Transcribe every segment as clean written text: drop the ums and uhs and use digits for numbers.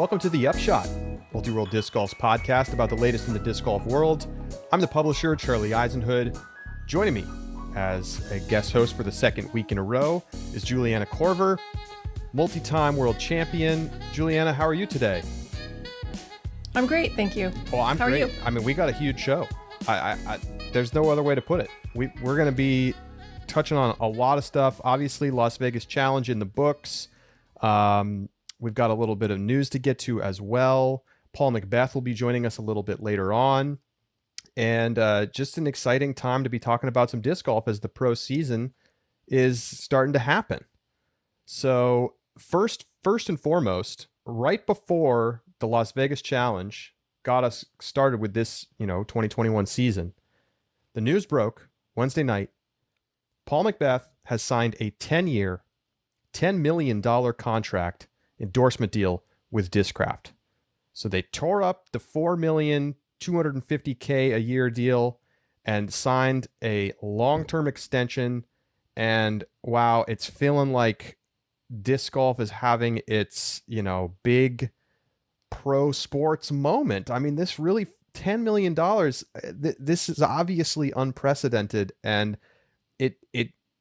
Welcome to the Upshot, Multi-World Disc Golf's podcast about the latest in the disc golf world. I'm the publisher, Charlie Eisenhood. Joining me as a guest host for the second week in a row is Juliana Korver, multi-time world champion. Juliana, how are you today? I'm great, thank you. Oh, I'm How great. Are you? I mean, we got a huge show. There's no other way to put it. We're going to be touching on a lot of stuff. Obviously, Las Vegas Challenge in the books. We've got a little bit of news to get to as well. Paul McBeth will be joining us a little bit later on. And just an exciting time to be talking about some disc golf as the pro season is starting to happen. So first and foremost, right before the Las Vegas Challenge got us started with this, 2021 season, the news broke Wednesday night. Paul McBeth has signed a 10-year, $10 million contract endorsement deal with Discraft. So they tore up the $4,250,000 a year deal and signed a long-term extension. And wow, it's feeling like disc golf is having its, big pro sports moment. I mean, this really $10 million, this is obviously unprecedented, and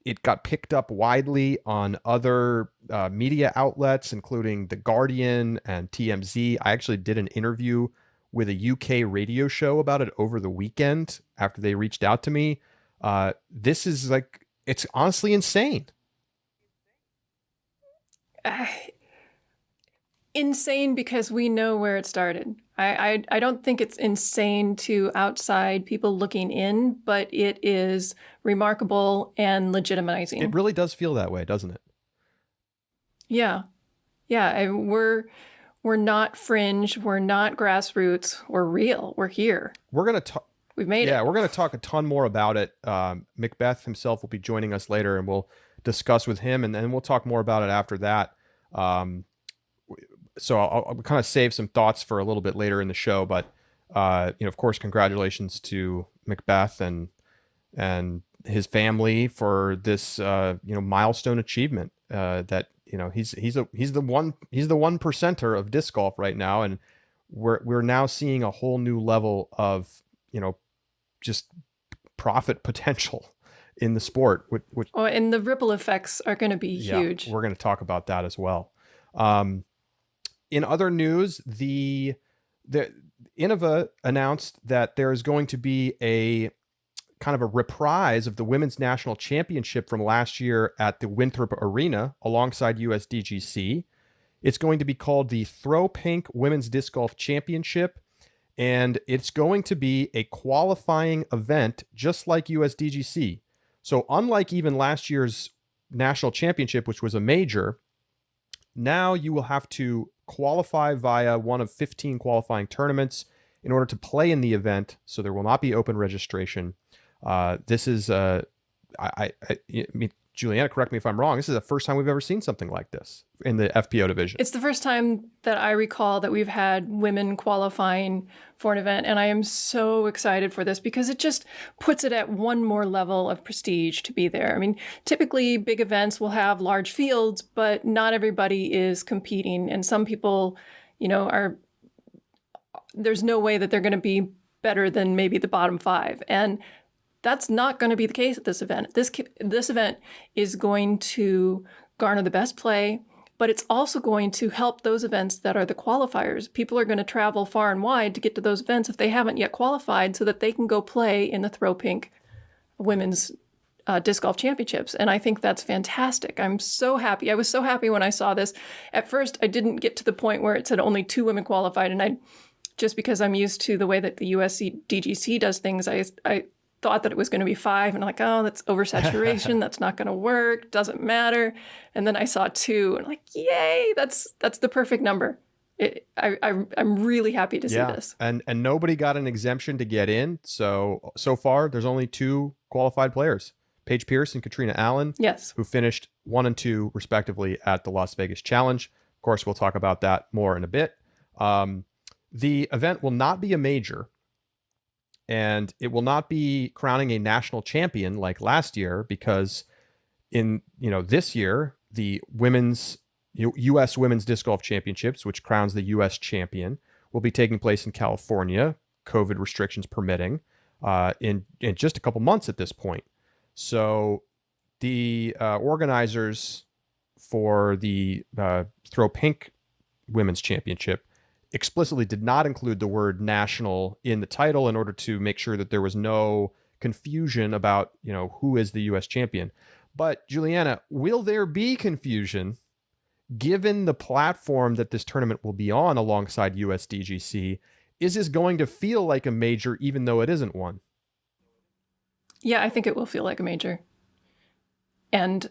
it got picked up widely on other media outlets, including The Guardian and TMZ. I actually did an interview with a UK radio show about it over the weekend after they reached out to me. This is it's honestly insane. Insane because we know where it started. I don't think it's insane to outside people looking in, but it is remarkable and legitimizing. It really does feel that way, doesn't it? Yeah. We're not fringe. We're not grassroots. We're real. We're here. We're going to talk. We've made it. Yeah, we're going to talk a ton more about it. McBeth himself will be joining us later, and we'll discuss with him, and then we'll talk more about it after that. So I'll kind of save some thoughts for a little bit later in the show, but of course, congratulations to McBeth and his family for this milestone achievement. That he's the one percenter of disc golf right now, and we're now seeing a whole new level of just profit potential in the sport. And the ripple effects are going to be huge. We're going to talk about that as well. In other news, the Innova announced that there is going to be a kind of a reprise of the Women's National Championship from last year at the Winthrop Arena alongside USDGC. It's going to be called the Throw Pink Women's Disc Golf Championship, and it's going to be a qualifying event just like USDGC. So unlike even last year's National Championship, which was a major, now you will have to qualify via one of 15 qualifying tournaments in order to play in the event. So there will not be open registration. This is, Juliana, correct me if I'm wrong. This is the first time we've ever seen something like this in the FPO division. It's the first time that I recall that we've had women qualifying for an event. And I am so excited for this because it just puts it at one more level of prestige to be there. I mean, typically big events will have large fields, but not everybody is competing. And some people, there's no way that they're going to be better than maybe the bottom five. And that's not going to be the case at this event. This event is going to garner the best play, but it's also going to help those events that are the qualifiers. People are going to travel far and wide to get to those events if they haven't yet qualified so that they can go play in the Throw Pink Women's Disc Golf Championships. And I think that's fantastic. I'm so happy. I was so happy when I saw this. At first, I didn't get to the point where it said only 2 women qualified. And just because I'm used to the way that the USDGC does things, I thought that it was going to be 5, and I'm like, oh, that's oversaturation. That's not going to work. Doesn't matter. And then I saw 2, and I'm like, yay, that's the perfect number. I'm really happy to see this. And nobody got an exemption to get in. So far, there's only 2 qualified players, Paige Pierce and Catrina Allen, yes, who finished 1 and 2 respectively at the Las Vegas Challenge. Of course, we'll talk about that more in a bit. The event will not be a major, and it will not be crowning a national champion like last year, because in this year, the women's U.S. Women's Disc Golf Championships, which crowns the U.S. champion, will be taking place in California, COVID restrictions permitting, in just a couple months at this point. So the organizers for the Throw Pink Women's Championship explicitly did not include the word national in the title in order to make sure that there was no confusion about, who is the U.S. champion. But Juliana, will there be confusion given the platform that this tournament will be on alongside USDGC? Is this going to feel like a major even though it isn't one? Yeah, I think it will feel like a major. And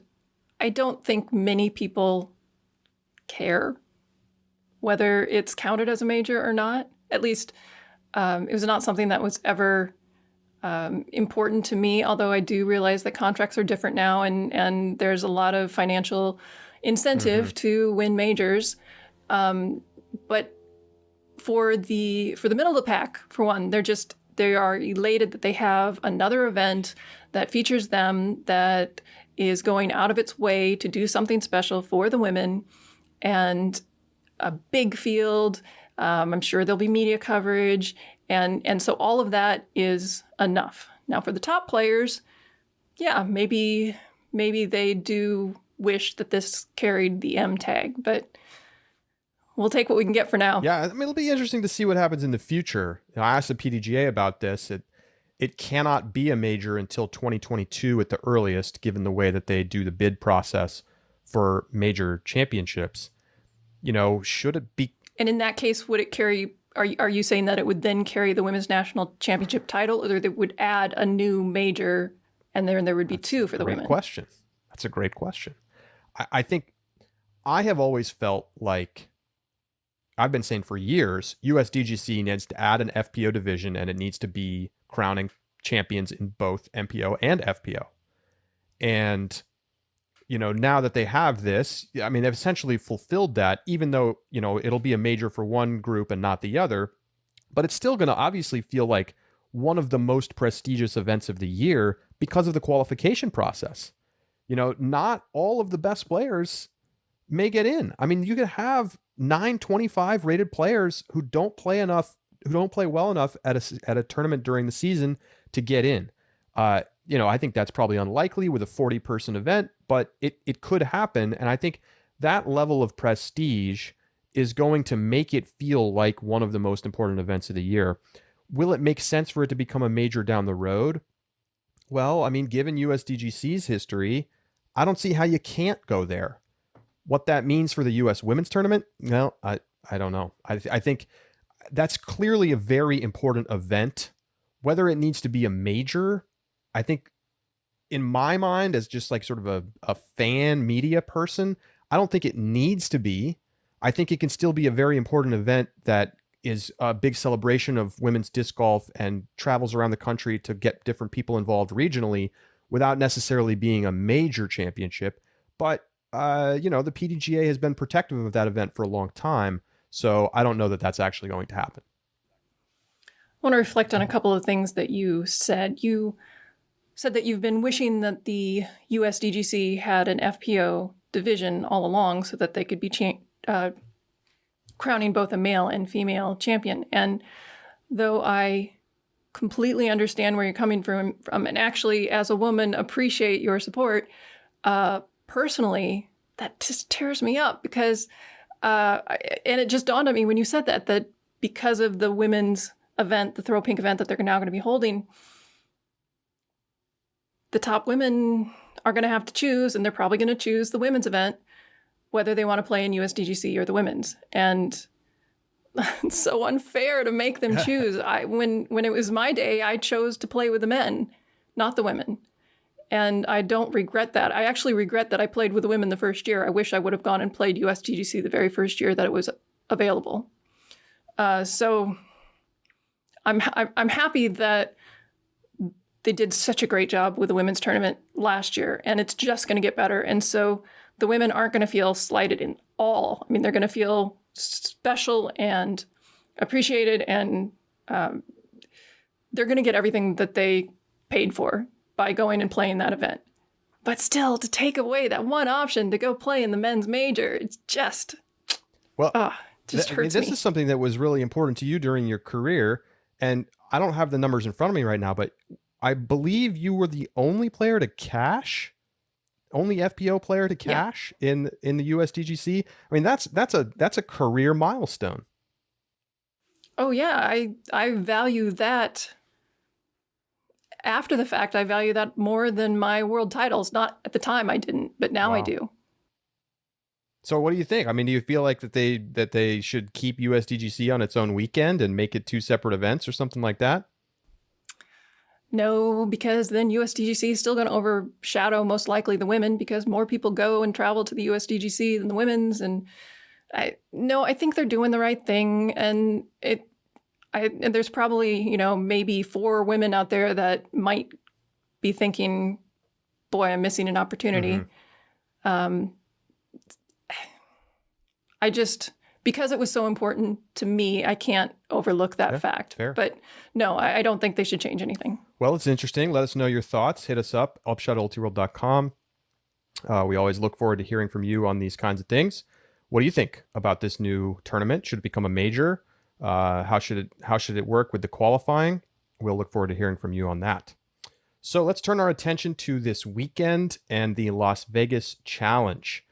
I don't think many people care whether it's counted as a major or not. At least it was not something that was ever important to me, although I do realize that contracts are different now and there's a lot of financial incentive to win majors. But for the middle of the pack, for one, they are elated that they have another event that features them, that is going out of its way to do something special for the women, and a big field. I'm sure there'll be media coverage. And so all of that is enough. Now for the top players, yeah, maybe they do wish that this carried the M tag, but we'll take what we can get for now. Yeah, I mean, it'll be interesting to see what happens in the future. I asked the PDGA about this. It cannot be a major until 2022 at the earliest, given the way that they do the bid process for major championships. Should it be? And in that case, would it carry? Are you saying that it would then carry the women's national championship title, or that it would add a new major, and then there would be two for the women? That's a great question. I think I have always felt like, I've been saying for years, USDGC needs to add an FPO division, and it needs to be crowning champions in both MPO and FPO. And now that they have this, I mean, they've essentially fulfilled that, even though, it'll be a major for one group and not the other, but it's still going to obviously feel like one of the most prestigious events of the year because of the qualification process. Not all of the best players may get in. I mean, you could have 925 rated players who don't play well enough at a tournament during the season to get in. I think that's probably unlikely with a 40-person event, but it could happen. And I think that level of prestige is going to make it feel like one of the most important events of the year. Will it make sense for it to become a major down the road? Well, I mean, given USDGC's history, I don't see how you can't go there. What that means for the U.S. women's tournament? Well, I don't know. I think that's clearly a very important event. Whether it needs to be a major, I think in my mind, as just like sort of a fan media person, I don't think it needs to be. I think it can still be a very important event that is a big celebration of women's disc golf and travels around the country to get different people involved regionally without necessarily being a major championship. But, the PDGA has been protective of that event for a long time. So I don't know that that's actually going to happen. I want to reflect on a couple of things that you said. You said that you've been wishing that the USDGC had an FPO division all along so that they could be crowning both a male and female champion. And though I completely understand where you're coming from and actually, as a woman, appreciate your support, personally, that just tears me up because, and it just dawned on me when you said that because of the women's event, the Throw Pink event that they're now going to be holding, the top women are going to have to choose, and they're probably going to choose the women's event, whether they want to play in USDGC or the women's. And it's so unfair to make them choose. When it was my day, I chose to play with the men, not the women. And I don't regret that. I actually regret that I played with the women the first year. I wish I would have gone and played USDGC the very first year that it was available. So I'm happy that they did such a great job with the women's tournament last year, and it's just going to get better. And so the women aren't going to feel slighted in all. I mean, they're going to feel special and appreciated, and they're going to get everything that they paid for by going and playing that event. But still, to take away that one option to go play in the men's major, it's just, well, just hurts this me. is something that was really important to you during your career. And I don't have the numbers in front of me right now, but I believe you were the only player to cash, only FPO player to cash in the USDGC. I mean, that's a career milestone. Oh yeah, I value that. After the fact, I value that more than my world titles. Not at the time I didn't, but now I do. So what do you think? I mean, do you feel like that they should keep USDGC on its own weekend and make it two separate events or something like that? No, because then USDGC is still going to overshadow most likely the women, because more people go and travel to the USDGC than the women's. And I think they're doing the right thing. And there's probably, maybe 4 women out there that might be thinking, boy, I'm missing an opportunity. Mm-hmm. Because it was so important to me, I can't overlook that fact. Fair. But no, I don't think they should change anything. Well, it's interesting. Let us know your thoughts. Hit us up, upshot@ultiworld.com. We always look forward to hearing from you on these kinds of things. What do you think about this new tournament? Should it become a major? How should it work with the qualifying? We'll look forward to hearing from you on that. So let's turn our attention to this weekend and the Las Vegas Challenge.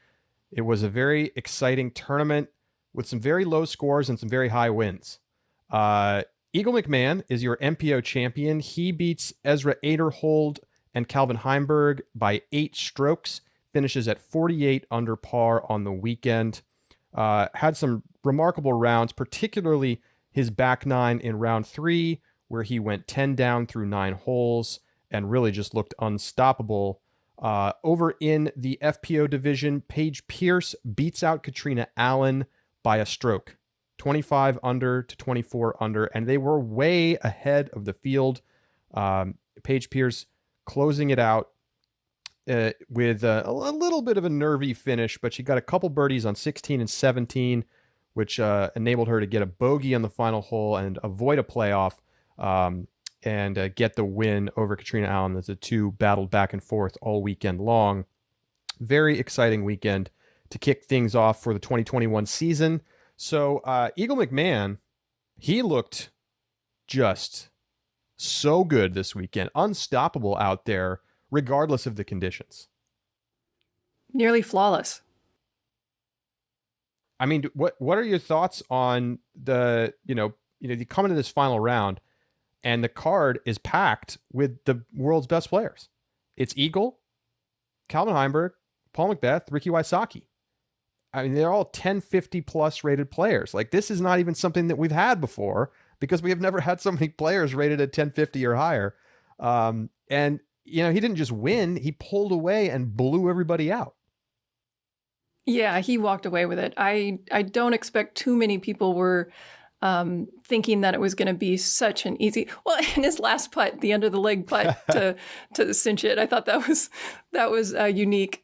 It was a very exciting tournament with some very low scores and some very high wins. Eagle McMahon is your MPO champion. He beats Ezra Aderhold and Calvin Heimberg by 8 strokes, finishes at 48 under par on the weekend. Had some remarkable rounds, particularly his back 9 in round 3, where he went 10 down through 9 holes and really just looked unstoppable. Over in the FPO division, Paige Pierce beats out Catrina Allen by a stroke, 25 under to 24 under, and they were way ahead of the field. Paige Pierce closing it out with a little bit of a nervy finish, but she got a couple birdies on 16 and 17, which enabled her to get a bogey on the final hole and avoid a playoff and get the win over Catrina Allen as the two battled back and forth all weekend long. Very exciting weekend to kick things off for the 2021 season. So Eagle McMahon, he looked just so good this weekend, unstoppable out there, regardless of the conditions. Nearly flawless. I mean, what are your thoughts on the, you come into this final round and the card is packed with the world's best players. It's Eagle, Calvin Heimberg, Paul McBeth, Ricky Wysocki. I mean, they're all 1050 plus rated players. Like, this is not even something that we've had before, because we have never had so many players rated at 1050 or higher. And, he didn't just win, he pulled away and blew everybody out. Yeah, he walked away with it. I don't expect too many people were thinking that it was going to be such an easy. Well, in his last putt, the under the leg putt to cinch it, I thought that was unique.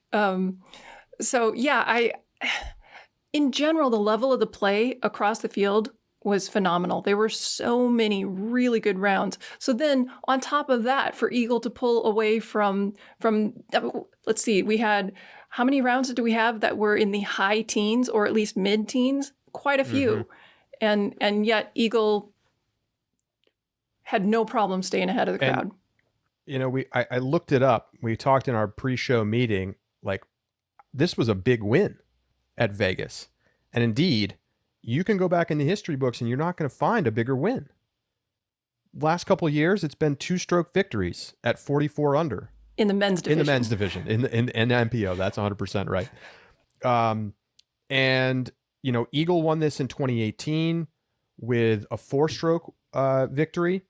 So yeah, in general, the level of the play across the field was phenomenal. There were so many really good rounds. So then on top of that, for Eagle to pull away from let's see, we had, how many rounds did we have that were in the high teens or at least mid teens? Quite a few. Mm-hmm. And yet Eagle had no problem staying ahead of the crowd. I looked it up. We talked in our pre-show meeting, like, this was a big win at Vegas. And indeed, you can go back in the history books and you're not going to find a bigger win. Last couple of years, it's been 2-stroke victories at 44 under. In the men's division. In the men's division, in MPO. That's 100% right. And, Eagle won this in 2018 with a 4-stroke victory.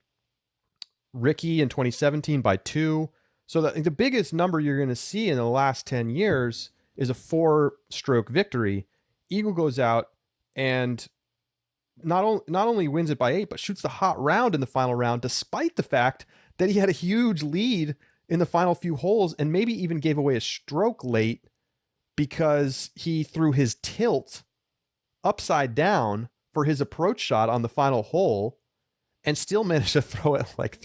Ricky in 2017 by 2. So the biggest number you're going to see in the last 10 years is a 4-stroke victory. Eagle goes out and not only wins it by 8, but shoots the hot round in the final round, despite the fact that he had a huge lead in the final few holes and maybe even gave away a stroke late because he threw his tilt upside down for his approach shot on the final hole and still managed to throw it like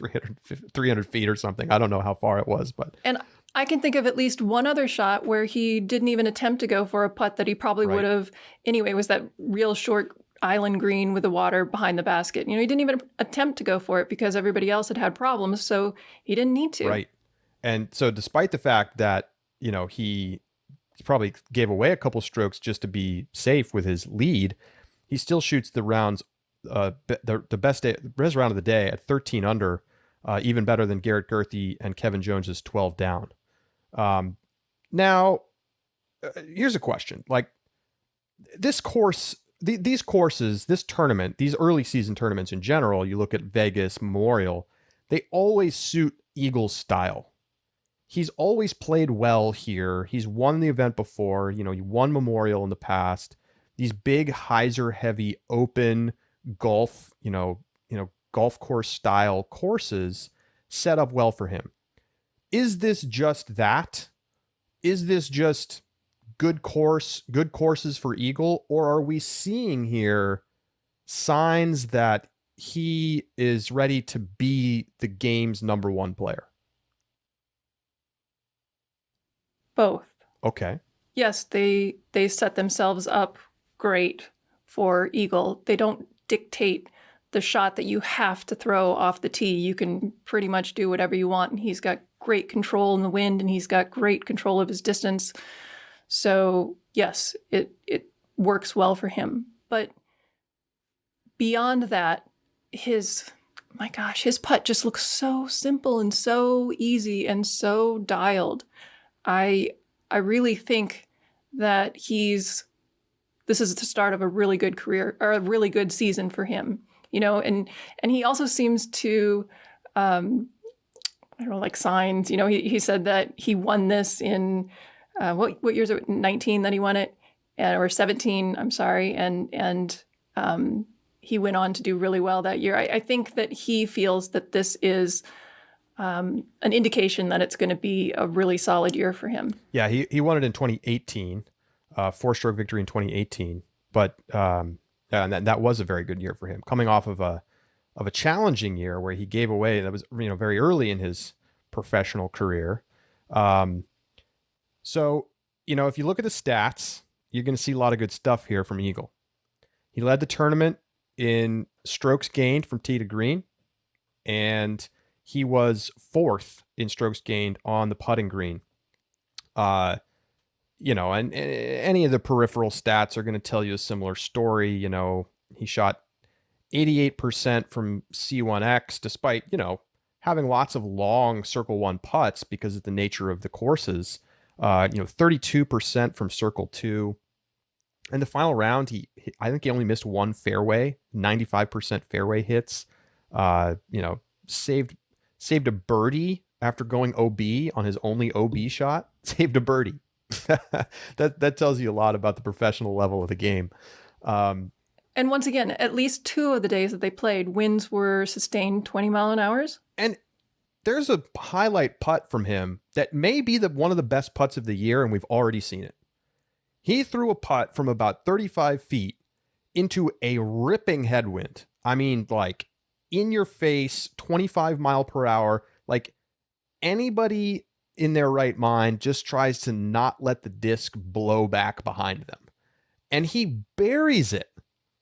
300 feet or something. I don't know how far it was, but... And I can think of at least one other shot where he didn't even attempt to go for a putt that he probably would have anyway. Was that real short island green with the water behind the basket? He didn't even attempt to go for it because everybody else had problems, so he didn't need to. Right. And so despite the fact that, he probably gave away a couple strokes just to be safe with his lead, he still shoots the rounds, the best round of the day at 13 under, even better than Garrett Gurthie and Kevin Jones's 12 down. Now, here's a question. Like, this course, these courses, this tournament, these early season tournaments in general, you look at Vegas, Memorial, they always suit Eagle's style. He's always played well here. He's won the event before. He won Memorial in the past. These big hyzer heavy open golf, golf course style courses set up well for him. Is this just that? Is this just good courses for Eagle? Or are we seeing here signs that he is ready to be the game's number one player? Both. Okay. Yes, they set themselves up great for Eagle. They don't dictate the shot that you have to throw off the tee. You can pretty much do whatever you want, and he's got great control in the wind, and he's got great control of his distance. So yes, it works well for him. But beyond that, his putt just looks so simple and so easy and so dialed. I really think that this is the start of a really good career, or a really good season for him, and he also seems to, I don't know, like signs, he said that he won this in, what year is it? 19 that he won it, or 17, I'm sorry. And he went on to do really well that year. I think that he feels that this is an indication that it's going to be a really solid year for him. Yeah, he won it in 2018, 4-stroke victory in 2018. But and that was a very good year for him, coming off of a challenging year where he gave away. That was very early in his professional career. So if you look at the stats, you're going to see a lot of good stuff here from Eagle. He led the tournament in strokes gained from tee to green, and he was 4th in strokes gained on the putting green. And any of the peripheral stats are going to tell you a similar story. He shot 88% from C1X, despite, having lots of long circle one putts because of the nature of the courses. 32% from circle two. In the final round, I think he only missed one fairway, 95% fairway hits. Saved a birdie after going OB on his only OB shot. Saved a birdie. That tells you a lot about the professional level of the game. And once again, at least 2 of the days that they played, winds were sustained 20-mile-an-hours. And there's a highlight putt from him that may be one of the best putts of the year, and we've already seen it. He threw a putt from about 35 feet into a ripping headwind. I mean, like, in your face, 25 mile per hour. Like, anybody in their right mind just tries to not let the disc blow back behind them. And he buries it.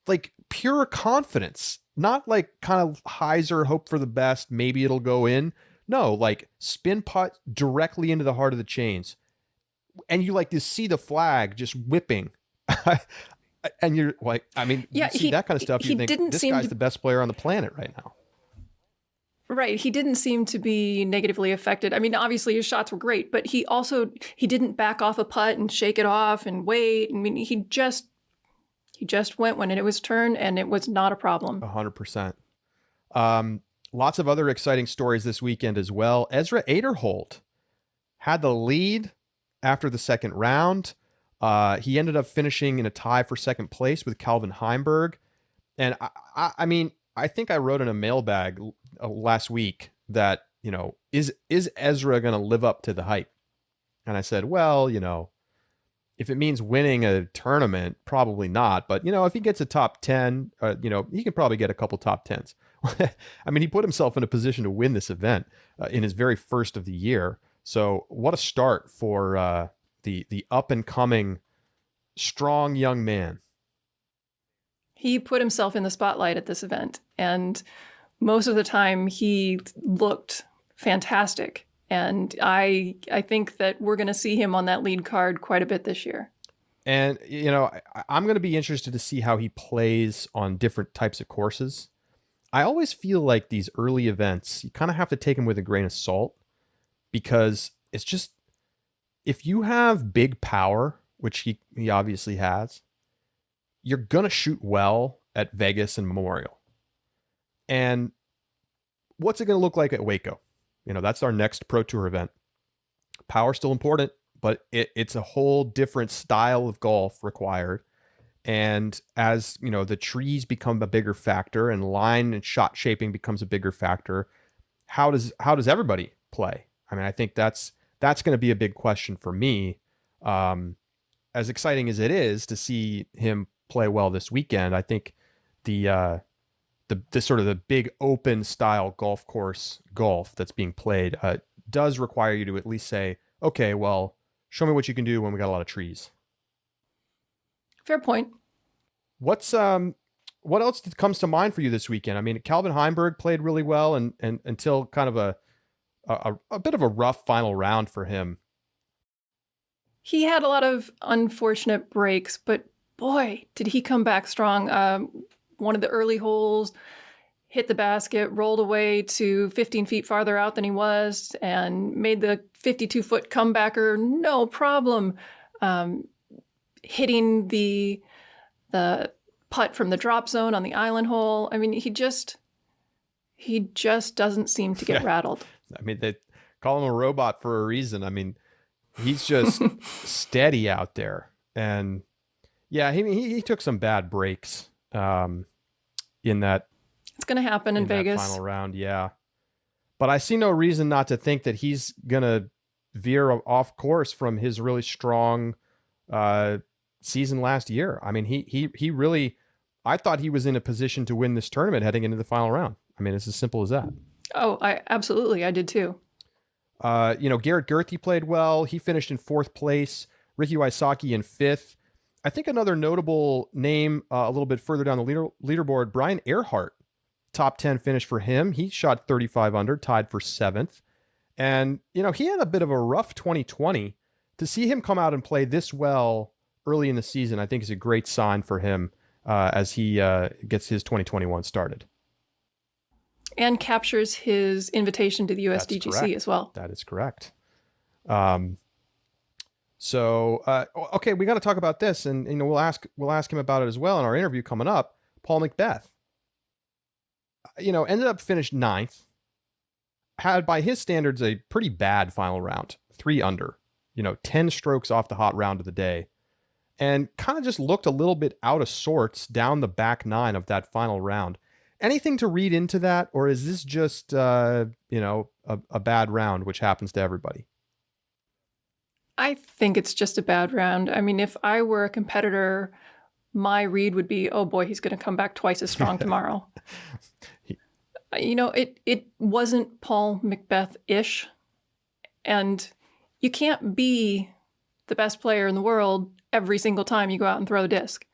Like, pure confidence. Not like kind of hyzer, hope for the best, maybe it'll go in. No, like spin putt directly into the heart of the chains. And you like to see the flag just whipping. And you're like, I mean, you see that kind of stuff, you think this guy's the best player on the planet right now. Right. He didn't seem to be negatively affected. I mean, obviously his shots were great, but he didn't back off a putt and shake it off and wait. I mean, he just went when it was turn, and it was not a problem. 100%. Lots of other exciting stories this weekend as well. Ezra Aderhold had the lead after the second round. He ended up finishing in a tie for second place with Calvin Heimberg. And I mean, I think I wrote in a mailbag last week that, is Ezra going to live up to the hype? And I said, well, if it means winning a tournament, probably not. But, if he gets a top 10, he can probably get a couple top 10s. I mean, he put himself in a position to win this event in his very first of the year. So what a start for the up and coming strong young man. He put himself in the spotlight at this event, and most of the time he looked fantastic. And I think that we're going to see him on that lead card quite a bit this year. And, I'm going to be interested to see how he plays on different types of courses. I always feel like these early events, you kind of have to take them with a grain of salt, because it's just, if you have big power, which he obviously has, you're going to shoot well at Vegas and Memorial. And what's it going to look like at Waco? That's our next Pro Tour event. Power's still important, but it's a whole different style of golf required. And as the trees become a bigger factor and line and shot shaping becomes a bigger factor, how does everybody play? I mean, I think that's going to be a big question for me. As exciting as it is to see him play well this weekend, I think the sort of the big open style golf course golf that's being played does require you to at least say, okay, well, show me what you can do when we got a lot of trees. Fair point. What else comes to mind for you this weekend? I mean, Calvin Heimberg played really well and until kind of a bit of a rough final round for him. He had a lot of unfortunate breaks, but boy, did he come back strong. One of the early holes hit the basket, rolled away to 15 feet farther out than he was, and made the 52-foot comebacker no problem. Hitting the putt from the drop zone on the island hole. I mean, he just doesn't seem to get rattled. I mean, they call him a robot for a reason. I mean, he's just steady out there. And yeah, he took some bad breaks in that. It's going to happen in Vegas. Final round, yeah. But I see no reason not to think that he's going to veer off course from his really strong season last year. I mean, he really, I thought he was in a position to win this tournament heading into the final round. I mean, it's as simple as that. Oh, I did too. Garrett Gerthy played well. He finished in 4th place. Ricky Wysocki in 5th. I think another notable name a little bit further down the leaderboard, Brian Earhart, top 10 finish for him. He shot 35 under, tied for 7th. And, he had a bit of a rough 2020. To see him come out and play this well early in the season, I think is a great sign for him as he gets his 2021 started. And captures his invitation to the USDGC as well. That is correct. So, okay, we got to talk about this, and we'll ask him about it as well in our interview coming up. Paul McBeth, ended up finished 9th, had by his standards a pretty bad final round, 3 under, 10 strokes off the hot round of the day, and kind of just looked a little bit out of sorts down the back 9 of that final round. Anything to read into that, or is this just a bad round, which happens to everybody? I think it's just a bad round. I mean, if I were a competitor, my read would be, oh boy, he's going to come back twice as strong tomorrow. It wasn't Paul McBeth-ish. And you can't be the best player in the world every single time you go out and throw a disc.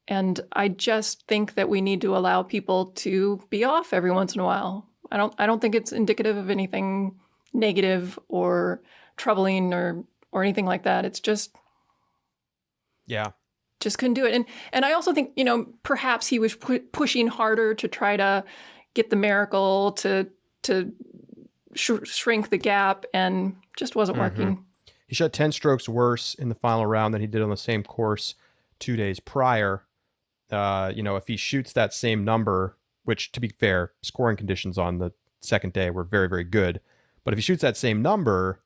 And I just think that we need to allow people to be off every once in a while. I don't think it's indicative of anything negative or troubling or anything like that. It's just, just couldn't do it. And I also think, perhaps he was pushing harder to try to get the miracle to shrink the gap, and just wasn't working. He shot 10 strokes worse in the final round than he did on the same course 2 days prior. If he shoots that same number, which, to be fair, scoring conditions on the second day were very, very good. But if he shoots that same number,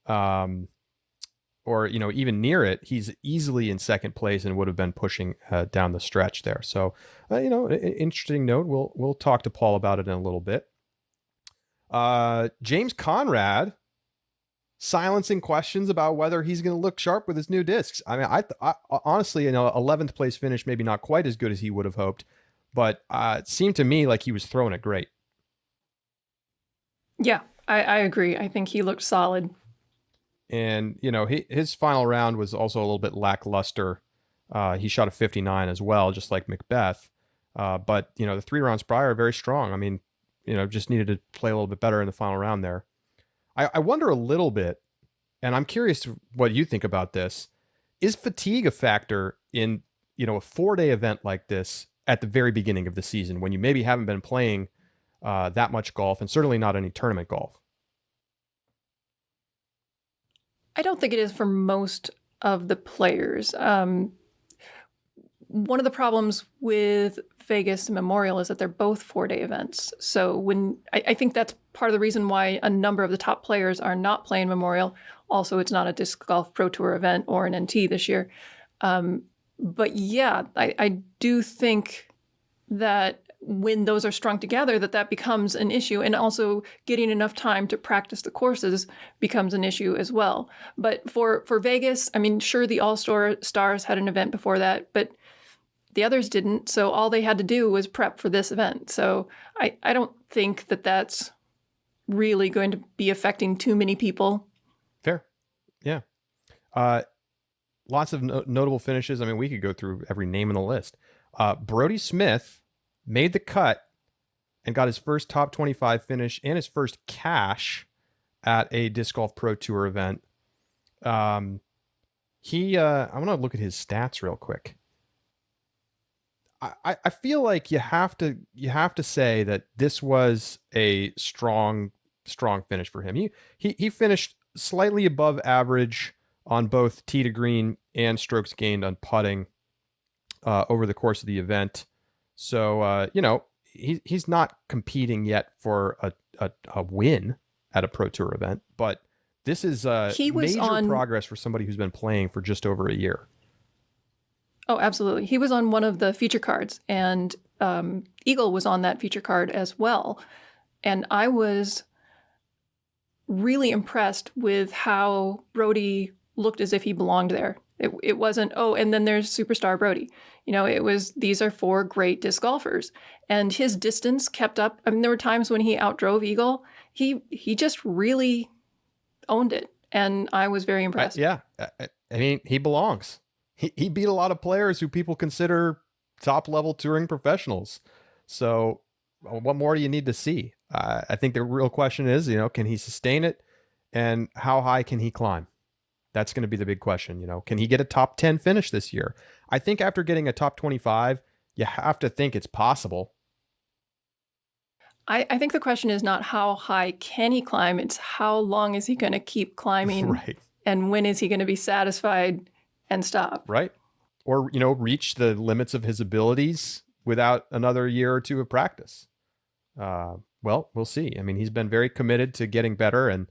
or even near it, he's easily in second place and would have been pushing down the stretch there. So, an interesting note. We'll talk to Paul about it in a little bit. James Conrad silencing questions about whether he's going to look sharp with his new discs. I mean, I honestly, 11th place finish, maybe not quite as good as he would have hoped, but it seemed to me like he was throwing it great. Yeah, I agree. I think he looked solid. And, his final round was also a little bit lackluster. He shot a 59 as well, just like McBeth. But, the 3 rounds prior are very strong. I mean, just needed to play a little bit better in the final round there. I wonder a little bit, and I'm curious what you think about this. Is fatigue a factor in, a 4-day event like this at the very beginning of the season when you maybe haven't been playing that much golf and certainly not any tournament golf? I don't think it is for most of the players. One of the problems with Vegas and Memorial is that they're both 4-day events. So I think that's part of the reason why a number of the top players are not playing Memorial. Also, it's not a Disc Golf Pro Tour event or an NT this year. But yeah, I do think that when those are strung together, that becomes an issue. And also getting enough time to practice the courses becomes an issue as well. But for Vegas, I mean, sure, the All-Stars had an event before that, but the others didn't. So all they had to do was prep for this event. So I don't think that that's really going to be affecting too many people. Fair. Yeah. Lots of notable finishes. I mean, we could go through every name in the list. Brody Smith made the cut and got his first top 25 finish and his first cash at a Disc Golf Pro Tour event. I'm going to look at his stats real quick. I feel like you have to say that this was a strong finish for him. He finished slightly above average on both tee to green and strokes gained on putting over the course of the event. So he's not competing yet for a win at a Pro Tour event, but this is major progress for somebody who's been playing for just over a year. Oh, absolutely. He was on one of the feature cards, and Eagle was on that feature card as well. And I was really impressed with how Brody looked as if he belonged there. It wasn't, oh, and then there's Superstar Brody. It was, these are 4 great disc golfers. And his distance kept up. I mean, there were times when he outdrove Eagle. He just really owned it. And I was very impressed. Yeah. I mean, he belongs. He beat a lot of players who people consider top level touring professionals. So what more do you need to see? I think the real question is, can he sustain it, and how high can he climb? That's going to be the big question. Can he get a top 10 finish this year? I think after getting a top 25, you have to think it's possible. I think the question is not how high can he climb, it's how long is he going to keep climbing, right? And when is he going to be satisfied and stop? Right. Or, reach the limits of his abilities without another year or two of practice. Well, we'll see. I mean, he's been very committed to getting better, and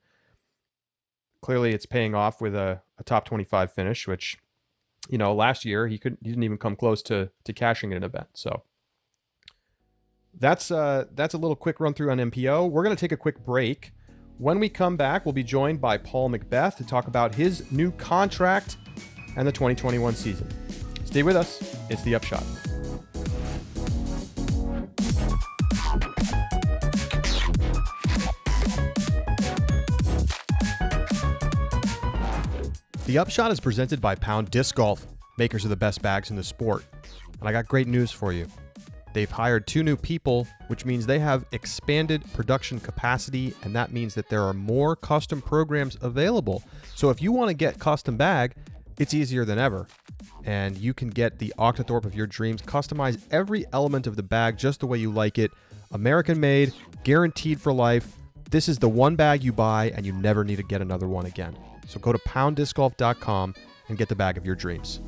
clearly it's paying off with a top 25 finish, which, last year he didn't even come close to cashing an event. So that's a little quick run through on MPO. We're going to take a quick break. When we come back, we'll be joined by Paul McBeth to talk about his new contract and the 2021 season. Stay with us. It's the Upshot. The Upshot is presented by Pound Disc Golf, makers of the best bags in the sport. And I got great news for you. They've hired 2 new people, which means they have expanded production capacity, and that means that there are more custom programs available. So if you want to get custom bag, it's easier than ever. And you can get the Octothorpe of your dreams, customize every element of the bag just the way you like it. American made, guaranteed for life. This is the one bag you buy and you never need to get another one again. So go to pounddiscgolf.com and get the bag of your dreams.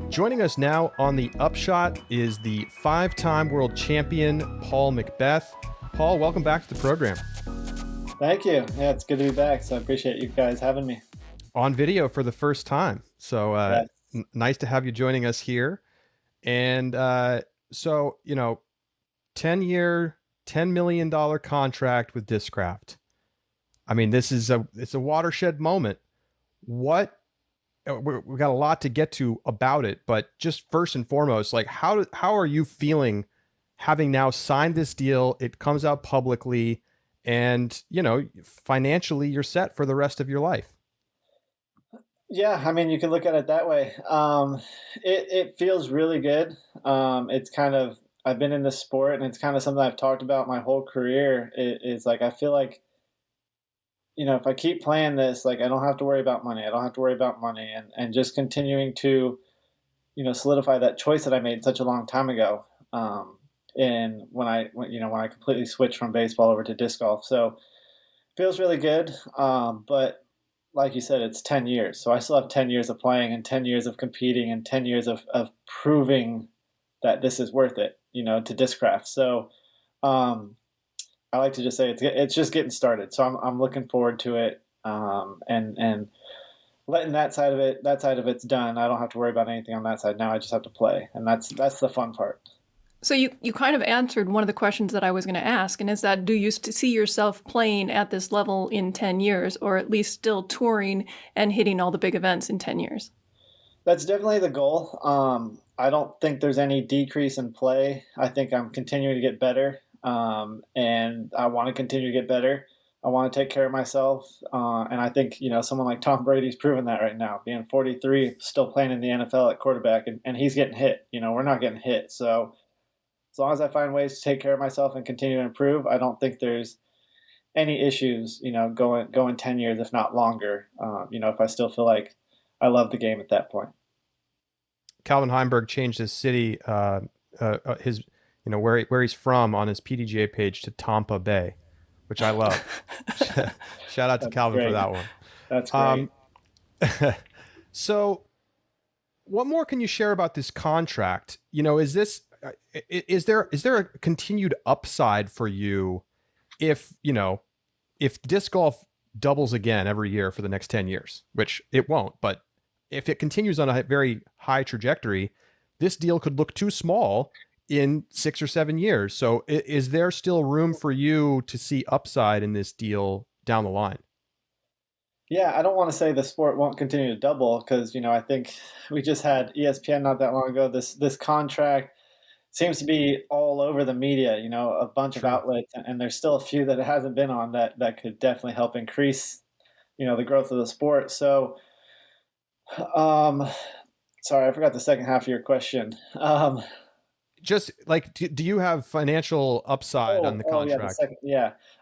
Joining us now on the Upshot is the 5-time world champion, Paul McBeth. Paul, welcome back to the program. Thank you. Yeah, it's good to be back. So I appreciate you guys having me. On video for the first time. So yes. Nice to have you joining us here. And so, 10-year, $10 million contract with Discraft. I mean, it's a watershed moment. What we've got a lot to get to about it, but just first and foremost, like how are you feeling having now signed this deal? It comes out publicly, and financially you're set for the rest of your life. Yeah, I mean, you can look at it that way. It feels really good. It's kind of, I've been in this sport, and it's kind of something I've talked about my whole career. It's like I feel like, if I keep playing this, like I don't have to worry about money. I don't have to worry about money, and just continuing to, solidify that choice that I made such a long time ago. And when I completely switched from baseball over to disc golf, so feels really good. But like you said, it's 10 years. So I still have 10 years of playing and 10 years of competing and 10 years of proving that this is worth it, to Discraft. So I like to just say it's just getting started. So I'm looking forward to it. And letting that side of it's done. I don't have to worry about anything on that side. Now I just have to play. And that's the fun part. So you kind of answered one of the questions that I was going to ask, and is that, do you see yourself playing at this level in 10 years, or at least still touring and hitting all the big events in 10 years? That's definitely the goal. I don't think there's any decrease in play. I think I'm continuing to get better, and I want to continue to get better. I want to take care of myself, and I think someone like Tom Brady's proven that right now, being 43, still playing in the NFL at quarterback, and he's getting hit. We're not getting hit, so as long as I find ways to take care of myself and continue to improve, I don't think there's any issues, going 10 years, if not longer, if I still feel like I love the game at that point. Calvin Heimberg changed his city, his, where he's from on his PDGA page to Tampa Bay, which I love. Shout out to Calvin great. for that one. That's great. So what more can you share about this contract? Is there a continued upside for you if disc golf doubles again every year for the next 10 years, which it won't, but if it continues on a very high trajectory, this deal could look too small in 6 or 7 years. So is there still room for you to see upside in this deal down the line? Yeah, I don't want to say the sport won't continue to double because, I think we just had ESPN not that long ago. This contract seems to be all over the media, a bunch of outlets, and there's still a few that it hasn't been on that could definitely help increase, the growth of the sport. So, sorry, I forgot the second half of your question. Just like, do you have financial upside on the contract?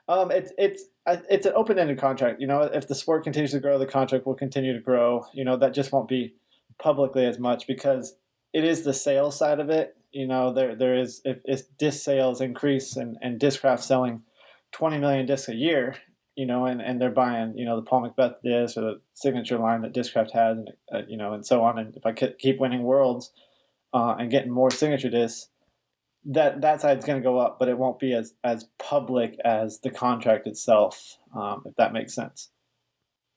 It's an open-ended contract. If the sport continues to grow, the contract will continue to grow. That just won't be publicly as much because it is the sales side of it. There is, if disc sales increase and Discraft selling 20 million discs a year, and they're buying, the Paul McBeth disc or the signature line that Discraft has, and, and so on. And if I keep winning worlds and getting more signature discs, that side's going to go up, but it won't be as public as the contract itself, if that makes sense.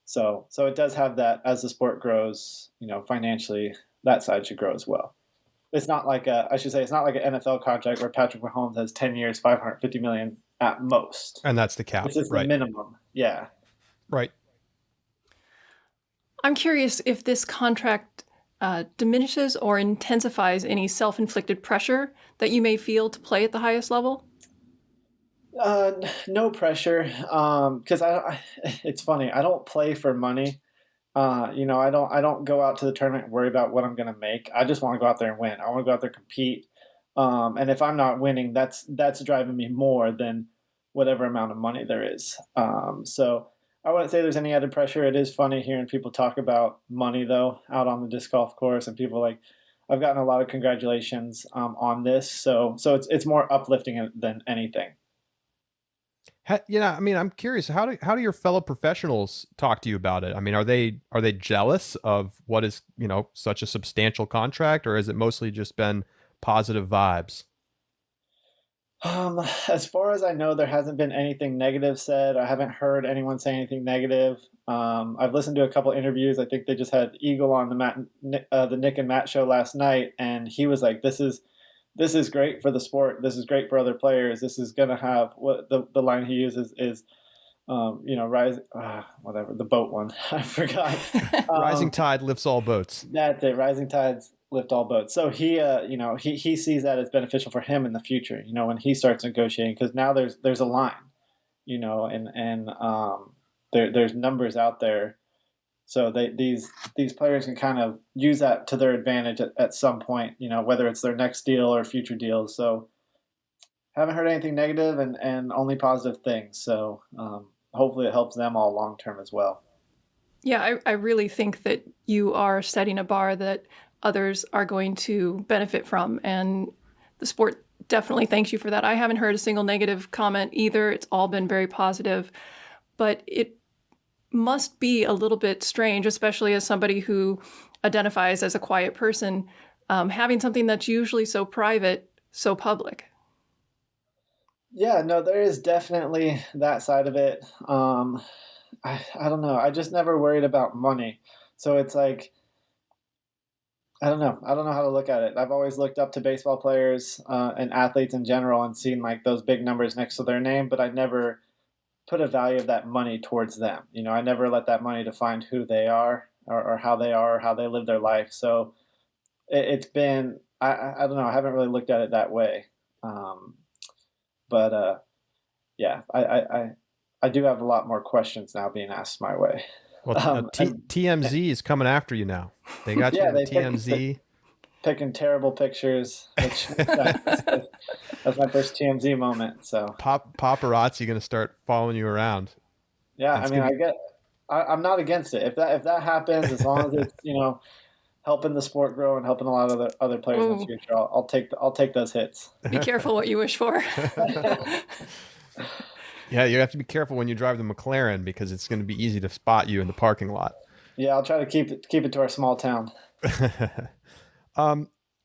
So it does have that as the sport grows, financially, that side should grow as well. It's not like it's not like an NFL contract where Patrick Mahomes has 10 years, $550 million at most. And that's the cap. This is the minimum. Yeah. Right. I'm curious if this contract diminishes or intensifies any self-inflicted pressure that you may feel to play at the highest level. No pressure. Because it's funny. I don't play for money. I don't go out to the tournament and worry about what I'm going to make. I just want to go out there and win. I want to go out there and compete. And if I'm not winning, that's driving me more than whatever amount of money there is. So I wouldn't say there's any added pressure. It is funny hearing people talk about money though, out on the disc golf course, and people I've gotten a lot of congratulations on this. So it's more uplifting than anything. I'm curious, how do your fellow professionals talk to you about it? I mean, are they jealous of what is, such a substantial contract, or has it mostly just been positive vibes? As far as I know, there hasn't been anything negative said. I haven't heard anyone say anything negative. I've listened to a couple interviews. I think they just had Eagle on the Nick and Matt show last night, and he was like, this is great for the sport. This is great for other players. This is going to have, what the line he uses is rise, whatever, the boat one. I forgot. Rising tide lifts all boats. That's it. Rising tides lift all boats. So he sees that as beneficial for him in the future, when he starts negotiating, because now there's a line, and there's numbers out there. So these players can kind of use that to their advantage at some point, whether it's their next deal or future deals. So haven't heard anything negative and only positive things. So hopefully it helps them all long term as well. Yeah, I really think that you are setting a bar that others are going to benefit from. And the sport definitely thanks you for that. I haven't heard a single negative comment either. It's all been very positive. But it must be a little bit strange, especially as somebody who identifies as a quiet person, having something that's usually so private, so public. Yeah, no, there is definitely that side of it. I don't know. I just never worried about money. So it's like, I don't know. I don't know how to look at it. I've always looked up to baseball players and athletes in general and seen like those big numbers next to their name, but I never put a value of that money towards them. I never let that money define who they are or how they are or how they live their life. So it's been, I don't know. I haven't really looked at it that way. Yeah, I do have a lot more questions now being asked my way. Well, TMZ is coming after you now. They got you in TMZ. Picking terrible pictures, which that's my first TMZ moment. So paparazzi going to start following you around. Yeah, I'm not against it. If that happens, as long as it's helping the sport grow and helping a lot of other players in the future, I'll take those hits. Be careful what you wish for. Yeah, you have to be careful when you drive the McLaren because it's going to be easy to spot you in the parking lot. Yeah, I'll try to keep it to our small town.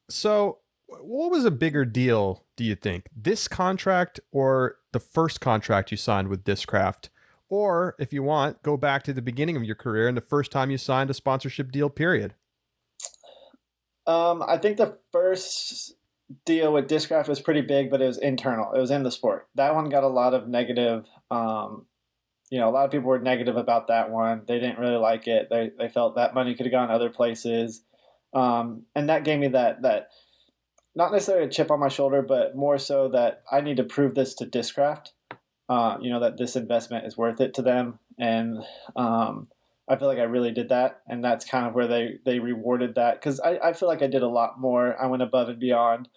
So what was a bigger deal, do you think? This contract or the first contract you signed with Discraft? Or if you want, go back to the beginning of your career and the first time you signed a sponsorship deal, period. I think the first deal with Discraft was pretty big, but it was internal. It was in the sport. That one got a lot of negative, a lot of people were negative about that one. They didn't really like it. They felt that money could have gone other places. And that gave me that not necessarily a chip on my shoulder, but more so that I need to prove this to Discraft, that this investment is worth it to them. And I feel like I really did that. And that's kind of where they rewarded that. Because I feel like I did a lot more. I went above and beyond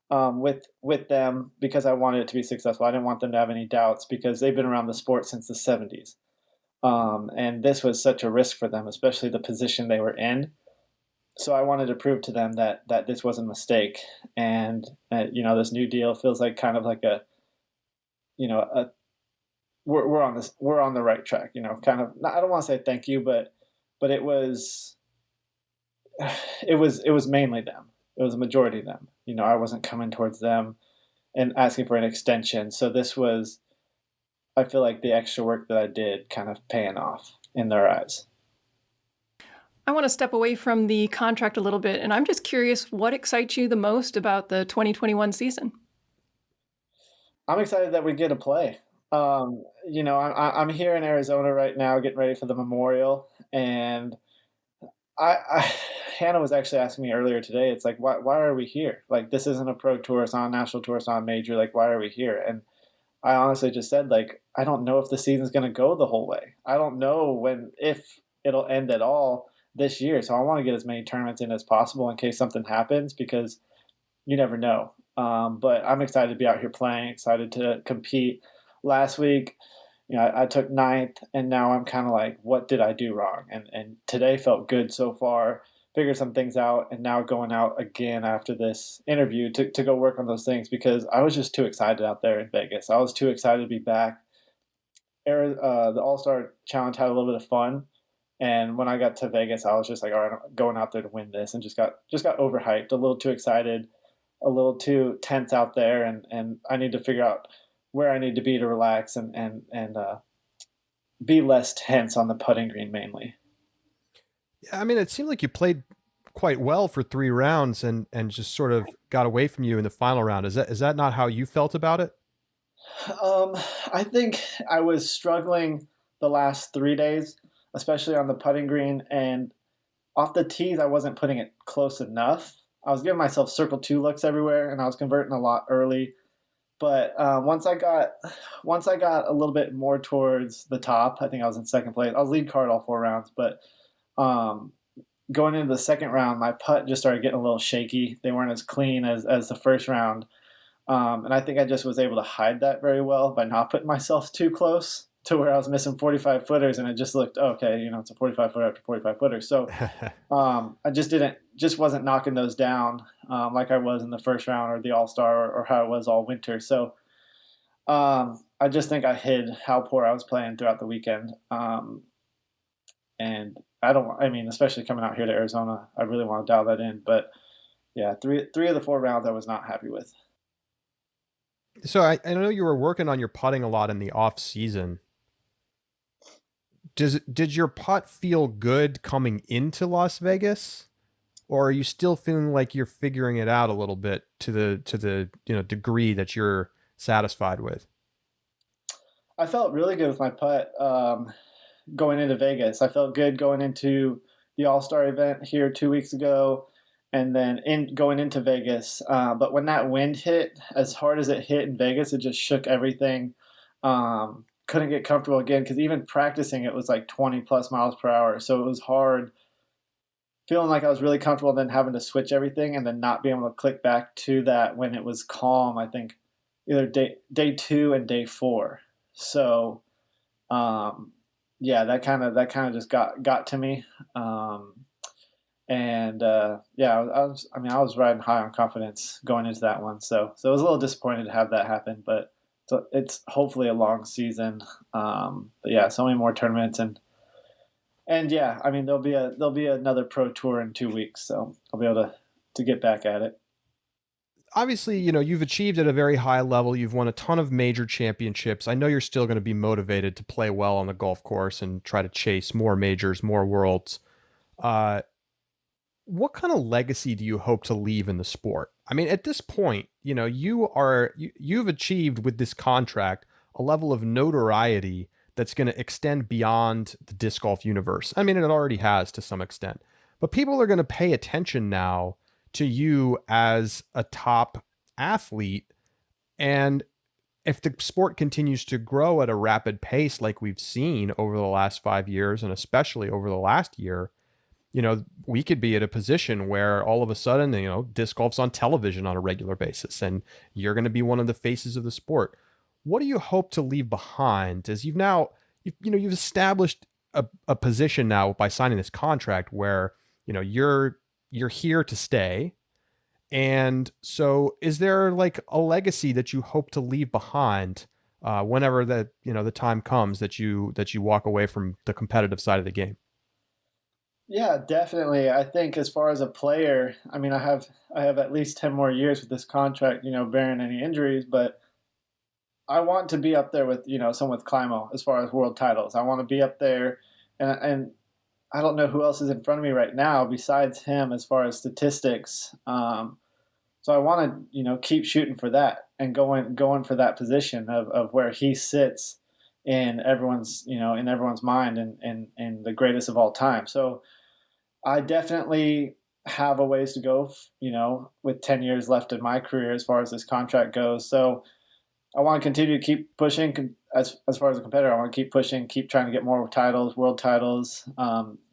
with them because I wanted it to be successful. I didn't want them to have any doubts because they've been around the sport since the 70s. And this was such a risk for them, especially the position they were in. So I wanted to prove to them that this was a mistake, and this new deal feels like kind of like we're on the right track. Kind of. I don't want to say thank you, but it was mainly them. It was a majority of them. I wasn't coming towards them and asking for an extension. So this was, I feel like the extra work that I did kind of paying off in their eyes. I want to step away from the contract a little bit, and I'm just curious, what excites you the most about the 2021 season? I'm excited that we get to play. I'm here in Arizona right now, getting ready for the Memorial, and Hannah was actually asking me earlier today. It's like, why are we here? Like, this isn't a pro tour, it's not a national tour, it's not a major. Like, why are we here? And I honestly just said, like, I don't know if the season's going to go the whole way. I don't know if it'll end at all this year. So I want to get as many tournaments in as possible in case something happens, because you never know. But I'm excited to be out here playing, excited to compete. Last week, I took 9th, and now I'm kind of like, what did I do wrong? And today felt good so far. Figured some things out, and now going out again after this interview to go work on those things, because I was just too excited out there in Vegas. I was too excited to be back. The All-Star Challenge had a little bit of fun. And when I got to Vegas, I was just like, all right, I'm going out there to win this, and just got overhyped, a little too excited, a little too tense out there, and I need to figure out where I need to be to relax and be less tense on the putting green mainly. Yeah, I mean, it seemed like you played quite well for 3 rounds and just sort of got away from you in the final round. Is that not how you felt about it? I think I was struggling the last 3 days, especially on the putting green, and off the tees, I wasn't putting it close enough. I was giving myself circle two looks everywhere, and I was converting a lot early. But once I got a little bit more towards the top, I think I was in second place. I was lead card all 4 rounds, but um, going into the second round, my putt just started getting a little shaky. They weren't as clean as the first round. And I think I just was able to hide that very well by not putting myself too close to where I was missing 45 footers, and it just looked okay. It's a 45 footer after 45 footers. So I just wasn't knocking those down like I was in the first round or the All Star or how it was all winter. So I just think I hid how poor I was playing throughout the weekend. And especially coming out here to Arizona, I really want to dial that in. But yeah, three of the 4 rounds I was not happy with. So I know you were working on your putting a lot in the off season. Did your putt feel good coming into Las Vegas, or are you still feeling like you're figuring it out a little bit to the degree that you're satisfied with? I felt really good with my putt going into Vegas. I felt good going into the All-Star event here 2 weeks ago, and then going into Vegas. But when that wind hit, as hard as it hit in Vegas, it just shook everything. Couldn't get comfortable again because even practicing it was like 20 plus miles per hour. So it was hard feeling like I was really comfortable, then having to switch everything and then not being able to click back to that when it was calm, I think either day 2 and day 4. So that kind of just got to me. I was riding high on confidence going into that one. So I was a little disappointed to have that happen, but so it's hopefully a long season. But yeah, so many more tournaments and yeah, I mean there'll be another pro tour in 2 weeks, so I'll be able to get back at it. Obviously, you've achieved at a very high level. You've won a ton of major championships. I know you're still going to be motivated to play well on the golf course and try to chase more majors, more worlds. What kind of legacy do you hope to leave in the sport? I mean, at this point, you've achieved with this contract a level of notoriety that's going to extend beyond the disc golf universe. I mean, it already has to some extent, but people are going to pay attention now to you as a top athlete. And if the sport continues to grow at a rapid pace like we've seen over the last 5 years, and especially over the last year, we could be at a position where all of a sudden, disc golf's on television on a regular basis, and you're going to be one of the faces of the sport. What do you hope to leave behind as you've established a position now by signing this contract where, you're here to stay. And so is there like a legacy that you hope to leave behind whenever the time comes that you walk away from the competitive side of the game? Yeah, definitely. I think as far as a player, I mean, I have at least 10 more years with this contract, bearing any injuries, but I want to be up there with, someone with Climo as far as world titles. I want to be up there, and I don't know who else is in front of me right now besides him as far as statistics. So I want to, keep shooting for that and going for that position of where he sits in everyone's mind and the greatest of all time. So I definitely have a ways to go, with 10 years left in my career as far as this contract goes. So I want to continue to keep pushing as far as a competitor. I want to keep pushing, keep trying to get more titles, world titles.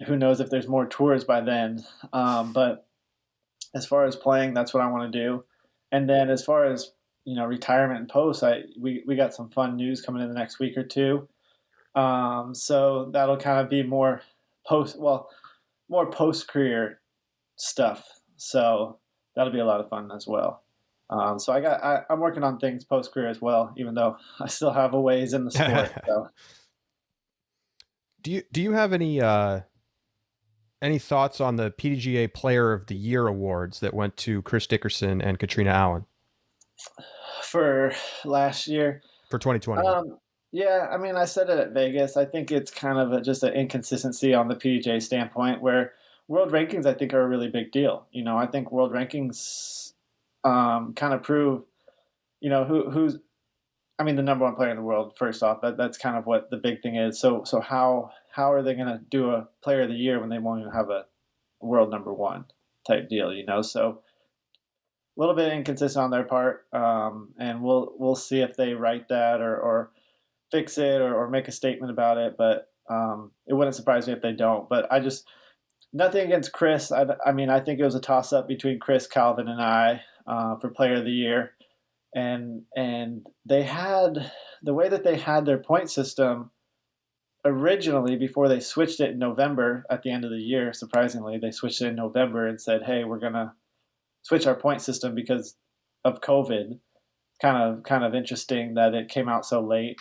Who knows if there's more tours by then. But as far as playing, that's what I want to do. And then as far as, retirement and post, we got some fun news coming in the next week or two. So that'll kind of be more post-career stuff. So that'll be a lot of fun as well. So I'm working on things post-career as well, even though I still have a ways in the sport. So. Do you have any thoughts on the PDGA Player of the Year awards that went to Chris Dickerson and Catrina Allen for last year? For 2020. Yeah, I mean, I said it at Vegas. I think it's kind of just an inconsistency on the PDGA standpoint where world rankings, I think, are a really big deal. I think world rankings kind of prove, who's I mean, the number one player in the world, first off. That's kind of what the big thing is. So how are they going to do a player of the year when they won't even have a world number one type deal, you know? So a little bit inconsistent on their part. And we'll see if they write that or fix it or make a statement about it. But it wouldn't surprise me if they don't. But nothing against Chris. I mean, I think it was a toss up between Chris, Calvin, and I for player of the year. And they had the way that they had their point system originally before they switched it in November at the end of the year. Surprisingly, they switched it in November and said, "Hey, we're gonna switch our point system because of COVID." Kind of interesting that it came out so late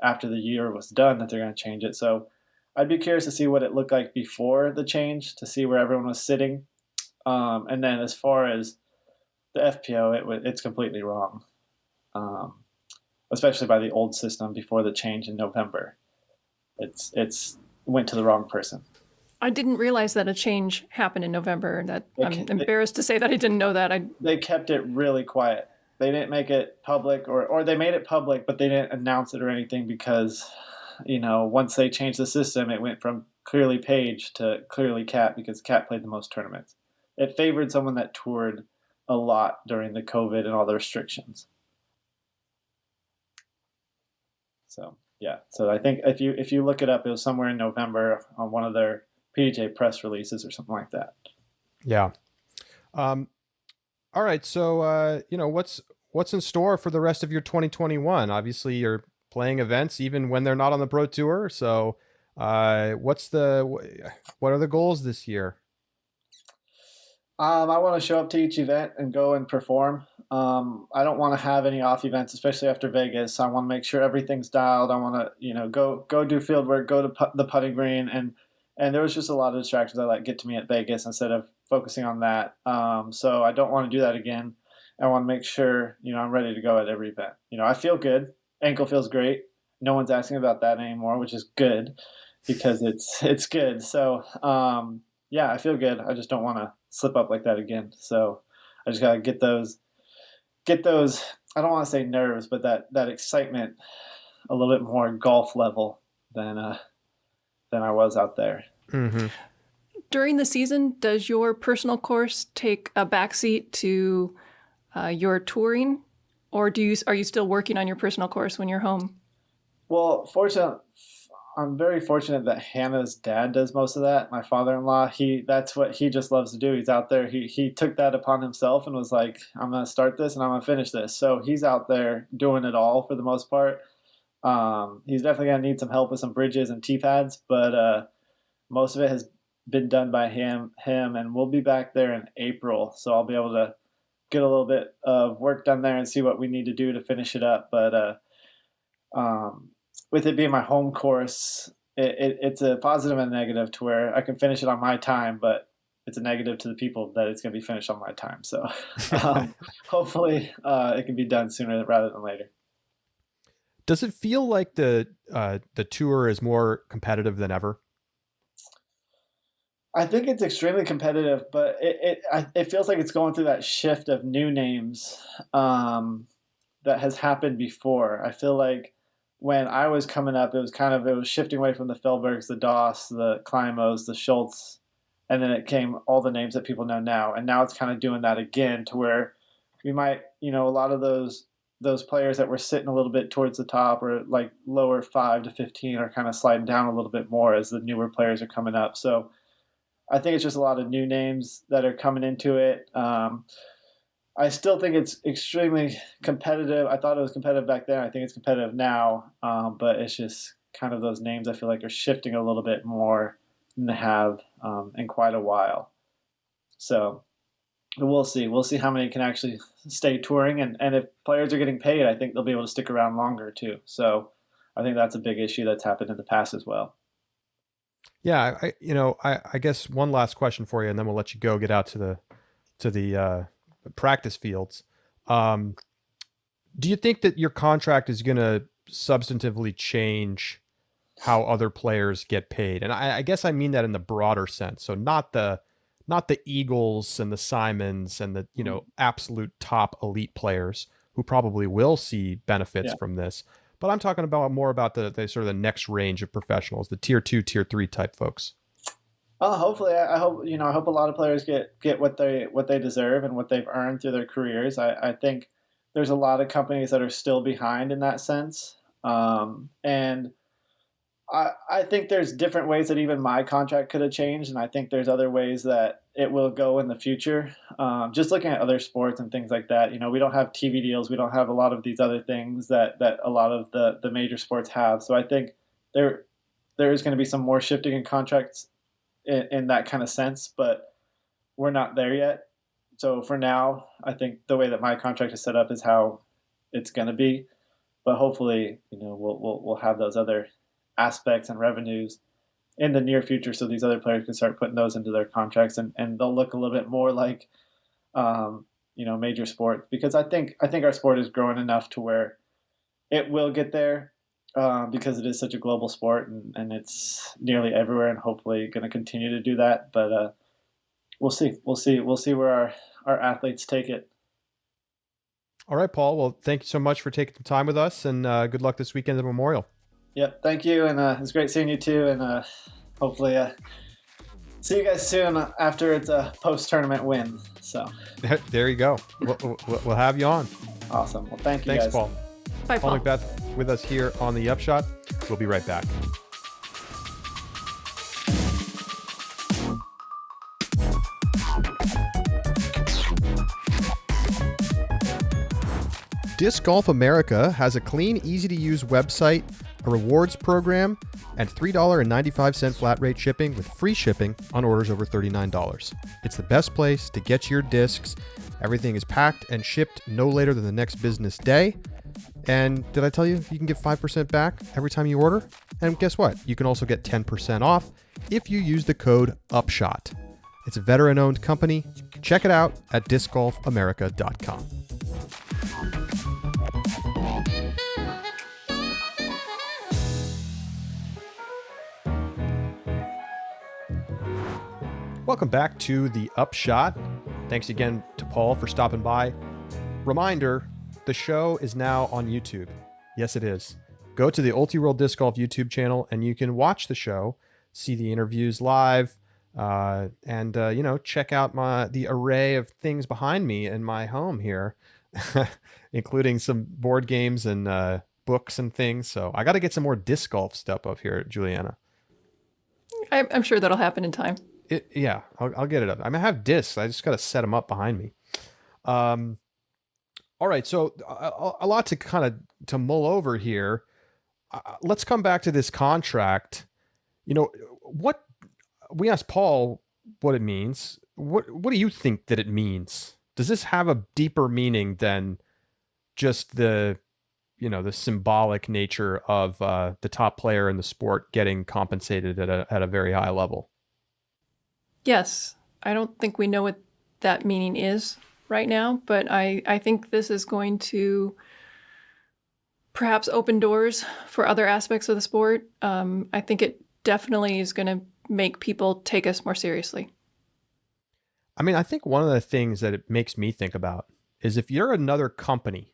after the year was done that they're going to change it. So I'd be curious to see what it looked like before the change, to see where everyone was sitting. And then as far as the FPO, it's completely wrong, especially by the old system before the change in November. It's went to the wrong person. I didn't realize that a change happened in November. I'm embarrassed to say that I didn't know that. They kept it really quiet. They didn't make it public, or they made it public, but they didn't announce it or anything because, you know, once they changed the system, it went from clearly Paige to clearly Cat because Cat played the most tournaments. It favored someone that toured a lot during the COVID and all the restrictions. So yeah, so I think if you look it up, it was somewhere in November on one of their PDGA press releases or something like that. Yeah. All right. So you know, what's in store for the rest of your 2021? Obviously, you're playing events even when they're not on the Pro Tour. So what are the goals this year? I want to show up to each event and go and perform. I don't want to have any off events, especially after Vegas. I want to make sure everything's dialed. I want to, you know, go do field work, go to the putting green, and there was just a lot of distractions that get to me at Vegas instead of focusing on that. So I don't want to do that again. I want to make sure, you know, I'm ready to go at every event. You know, I feel good. Ankle feels great. No one's asking about that anymore, which is good because it's good. So yeah, I feel good. I just don't want to slip up like that again. So I just got to get those, I don't want to say nerves, but that excitement a little bit more golf level than I was out there. Mm-hmm. During the season, does your personal course take a backseat to your touring, or are you still working on your personal course when you're home? Well, I'm very fortunate that Hannah's dad does most of that. My father-in-law, that's what he just loves to do. He's out there. He took that upon himself and was like, I'm going to start this and I'm going to finish this. So he's out there doing it all for the most part. He's definitely going to need some help with some bridges and tee pads, but most of it has been done by him, and we'll be back there in April. So I'll be able to get a little bit of work done there and see what we need to do to finish it up. But with it being my home course, it's a positive and a negative to where I can finish it on my time, but it's a negative to the people that it's going to be finished on my time. So hopefully it can be done sooner rather than later. Does it feel like the tour is more competitive than ever? I think it's extremely competitive, but it feels like it's going through that shift of new names that has happened before. I feel like when I was coming up, it was shifting away from the Feldbergs, the Doss, the Klymos, the Schultz, and then it came all the names that people know now. And now it's kind of doing that again to where we might, you know, a lot of those players that were sitting a little bit towards the top or like lower 5 to 15 are kind of sliding down a little bit more as the newer players are coming up. So I think it's just a lot of new names that are coming into it. I still think it's extremely competitive. I thought it was competitive back then. I think it's competitive now, but it's just kind of those names I feel like are shifting a little bit more than they have in quite a while. So we'll see. We'll see how many can actually stay touring. And if players are getting paid, I think they'll be able to stick around longer too. So I think that's a big issue that's happened in the past as well. Yeah, I guess one last question for you, and then we'll let you go get out to the practice fields. Do you think that your contract is going to substantively change how other players get paid? And I guess I mean that in the broader sense. So not the Eagles and the Simons and the absolute top elite players, who probably will see benefits Yeah. from this. But I'm talking about more about the sort of the next range of professionals, the tier 2, tier 3 type folks. Hopefully, I hope I hope a lot of players get what they deserve and what they've earned through their careers. I think there's a lot of companies that are still behind in that sense, and I think there's different ways that even my contract could have changed, and I think there's other ways that it will go in the future. Just looking at other sports and things like that, we don't have TV deals, we don't have a lot of these other things that a lot of the major sports have. So I think there is going to be some more shifting in contracts in that kind of sense, but we're not there yet. So for now, I think the way that my contract is set up is how it's going to be. But hopefully, we'll have those other aspects and revenues in the near future, so these other players can start putting those into their contracts, and they'll look a little bit more like, major sports. Because I think our sport is growing enough to where it will get there, because it is such a global sport, and it's nearly everywhere, and hopefully going to continue to do that. But we'll see where our athletes take it. All right, Paul. Well, thank you so much for taking the time with us, and good luck this weekend at Memorial. Yep, thank you, and it's great seeing you too, and hopefully see you guys soon after it's a post-tournament win. So there you go. We'll have you on. Awesome. Well, thank you, Thanks, guys. Paul. Bye, Paul Paul. McBeth with us here on the Upshot. We'll be right back. Disc Golf America has a clean, easy-to-use website, a rewards program, and $3.95 flat rate shipping with free shipping on orders over $39. It's the best place to get your discs. Everything is packed and shipped no later than the next business day. And did I tell you you can get 5% back every time you order? And guess what? You can also get 10% off if you use the code UPSHOT. It's a veteran-owned company. Check it out at discgolfamerica.com. Welcome back to the Upshot. Thanks again to Paul for stopping by. Reminder, the show is now on YouTube. Yes, it is. Go to the Ulti-World Disc Golf YouTube channel and you can watch the show, see the interviews live, and check out the array of things behind me in my home here, including some board games and books and things. So I got to get some more disc golf stuff up here, Juliana. I'm sure that'll happen in time. I'll get it up. I mean, I have discs. I just got to set them up behind me. All right. So a lot to mull over here. Let's come back to this contract. What we asked Paul what it means. What do you think that it means? Does this have a deeper meaning than just the symbolic nature of the top player in the sport getting compensated at a very high level? Yes, I don't think we know what that meaning is right now, but I think this is going to perhaps open doors for other aspects of the sport. I think it definitely is going to make people take us more seriously. I mean, I think one of the things that it makes me think about is if you're another company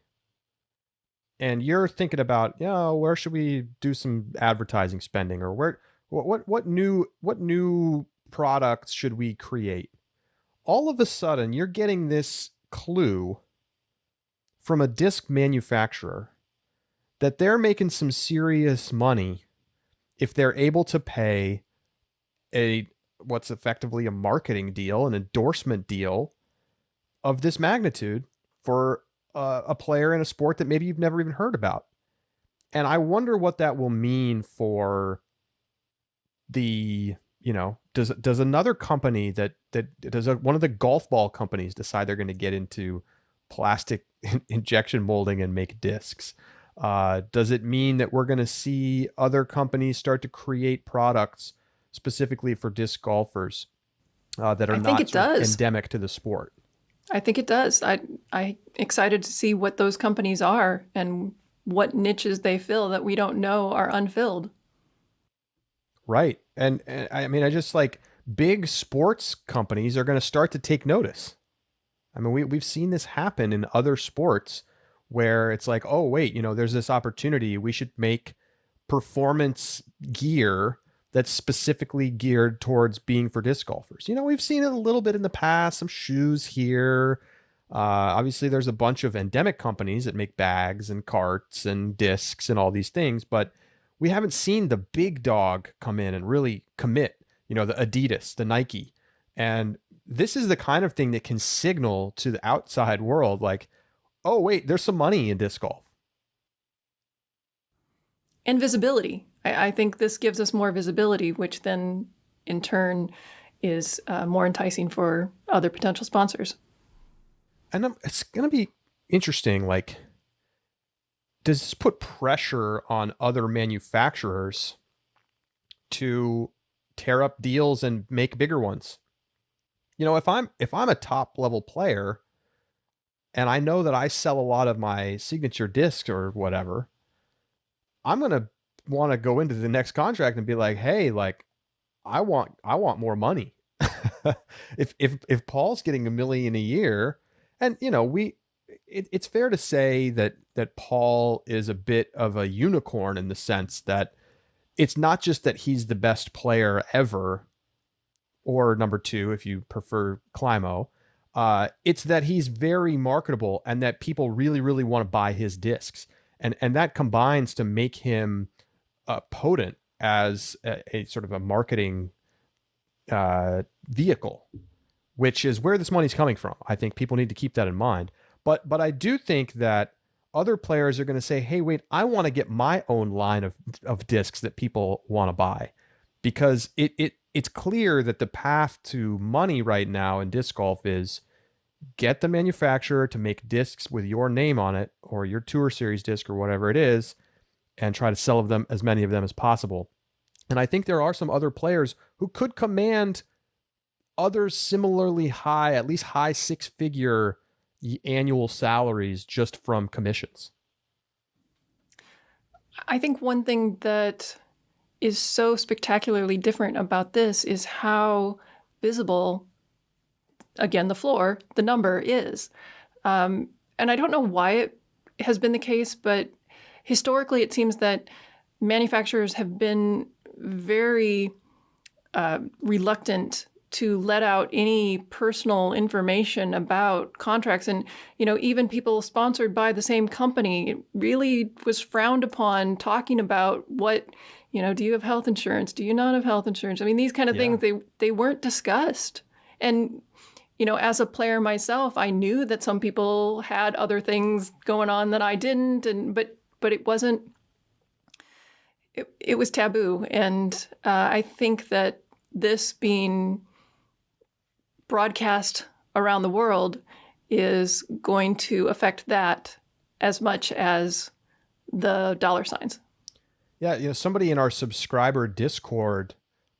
and you're thinking about, where should we do some advertising spending, or what new products should we create? All of a sudden, you're getting this clue from a disc manufacturer that they're making some serious money if they're able to pay what's effectively a marketing deal, an endorsement deal of this magnitude for a player in a sport that maybe you've never even heard about. And I wonder what that will mean for the, does another company does one of the golf ball companies decide they're going to get into plastic injection molding and make discs? Does it mean that we're going to see other companies start to create products specifically for disc golfers that are not sort of endemic to the sport? I think it does. I'm excited to see what those companies are and what niches they fill that we don't know are unfilled. Right. And I mean, I just big sports companies are going to start to take notice. I mean, we've seen this happen in other sports where it's like, oh, wait, there's this opportunity. We should make performance gear that's specifically geared towards being for disc golfers. We've seen it a little bit in the past, some shoes here. Obviously, there's a bunch of endemic companies that make bags and carts and discs and all these things, but we haven't seen the big dog come in and really commit, the Adidas, the Nike. And this is the kind of thing that can signal to the outside world, like, oh, wait, there's some money in disc golf. And visibility. I think this gives us more visibility, which then in turn is more enticing for other potential sponsors. And it's going to be interesting. Like, does this put pressure on other manufacturers to tear up deals and make bigger ones? If I'm a top level player and I know that I sell a lot of my signature discs or whatever, I'm going to want to go into the next contract and be like, hey, like, I want more money. If Paul's getting $1 million a year, and it's fair to say that Paul is a bit of a unicorn in the sense that it's not just that he's the best player ever, or number 2 if you prefer Climo. It's that he's very marketable and that people really, really want to buy his discs. And that combines to make him potent as a sort of a marketing vehicle, which is where this money's coming from. I think people need to keep that in mind. But I do think that other players are going to say, hey, wait, I want to get my own line of discs that people want to buy, because it's clear that the path to money right now in disc golf is get the manufacturer to make discs with your name on it, or your Tour Series disc or whatever it is, and try to sell them as many of them as possible. And I think there are some other players who could command other similarly high, at least high 6-figure annual salaries just from commissions. I think one thing that is so spectacularly different about this is how visible, again, the number is. And I don't know why it has been the case, but historically it seems that manufacturers have been very reluctant to let out any personal information about contracts. And, even people sponsored by the same company, it really was frowned upon talking about what, do you have health insurance? Do you not have health insurance? I mean, these kind of things, they weren't discussed. And, as a player myself, I knew that some people had other things going on that I didn't. But it wasn't, it was taboo. And I think that this being broadcast around the world is going to affect that as much as the dollar signs. Yeah, somebody in our subscriber Discord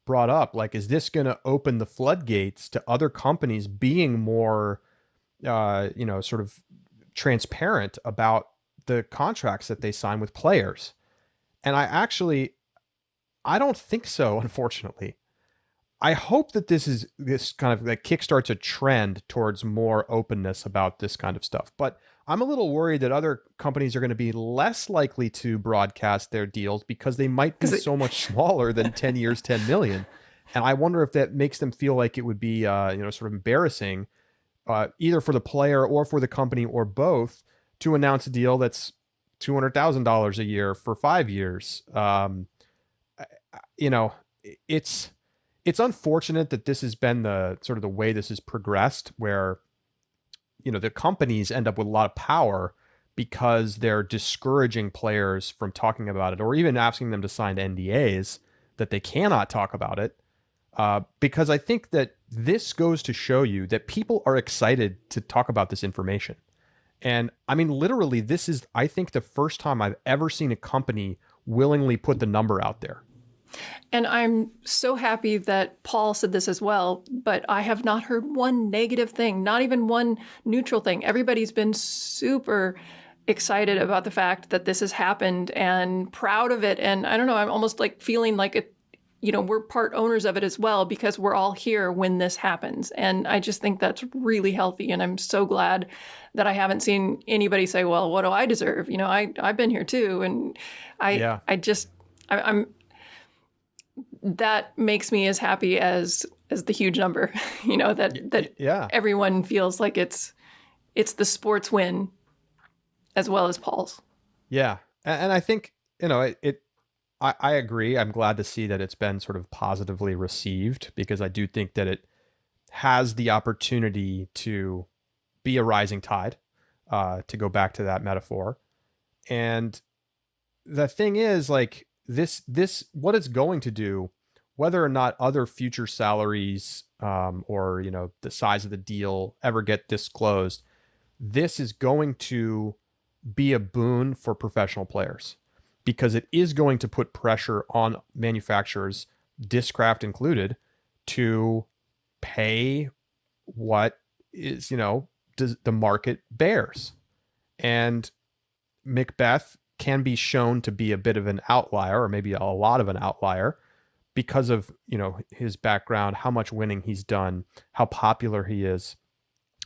brought up, like, is this going to open the floodgates to other companies being more, sort of transparent about the contracts that they sign with players? And I don't think so, unfortunately. I hope that this kind of like kickstarts a trend towards more openness about this kind of stuff. But I'm a little worried that other companies are going to be less likely to broadcast their deals because they might be so much smaller than 10 years, 10 million. And I wonder if that makes them feel like it would be, sort of embarrassing, either for the player or for the company or both, to announce a deal that's $200,000 a year for 5 years. It's unfortunate that this has been the sort of the way this has progressed, where, the companies end up with a lot of power because they're discouraging players from talking about it, or even asking them to sign NDAs that they cannot talk about it. Because I think that this goes to show you that people are excited to talk about this information. And I mean, literally, this is, I think, the first time I've ever seen a company willingly put the number out there. And I'm so happy that Paul said this as well, but I have not heard one negative thing, not even one neutral thing. Everybody's been super excited about the fact that this has happened and proud of it. And I don't know, I'm almost like feeling like we're part owners of it as well because we're all here when this happens. And I just think that's really healthy. And I'm so glad that I haven't seen anybody say, well, what do I deserve? I've been here too. And I'm that makes me as happy as the huge number, that everyone feels like it's the sports win as well as Paul's. Yeah. And I think, I agree. I'm glad to see that it's been sort of positively received because I do think that it has the opportunity to be a rising tide, to go back to that metaphor. And the thing is, like, this what it's going to do, whether or not other future salaries or the size of the deal ever get disclosed, this is going to be a boon for professional players because it is going to put pressure on manufacturers, Discraft included, to pay what is does the market bears. And McBeth can be shown to be a bit of an outlier, or maybe a lot of an outlier, because of his background, how much winning he's done, how popular he is,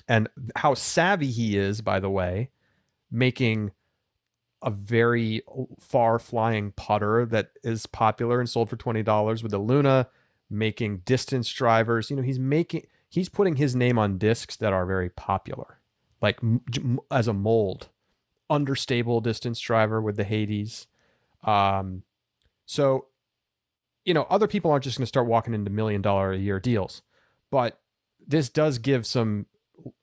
and how savvy he is, by the way, making a very far-flying putter that is popular and sold for $20 with the Luna, making distance drivers. He's putting his name on discs that are very popular, like as a mold, understable distance driver with the Hades. So, other people aren't just going to start walking into $1 million a year deals, but this does give some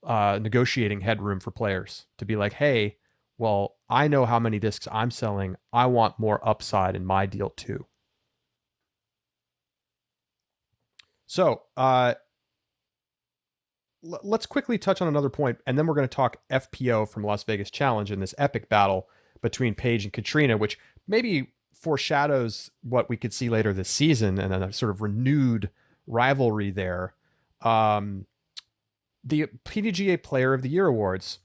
negotiating headroom for players to be like, hey, well, I know how many discs I'm selling. I want more upside in my deal too. So let's quickly touch on another point, and then we're going to talk FPO from Las Vegas Challenge in this epic battle between Paige and Catrina, which maybe foreshadows what we could see later this season and a sort of renewed rivalry there. The PDGA Player of the Year awards.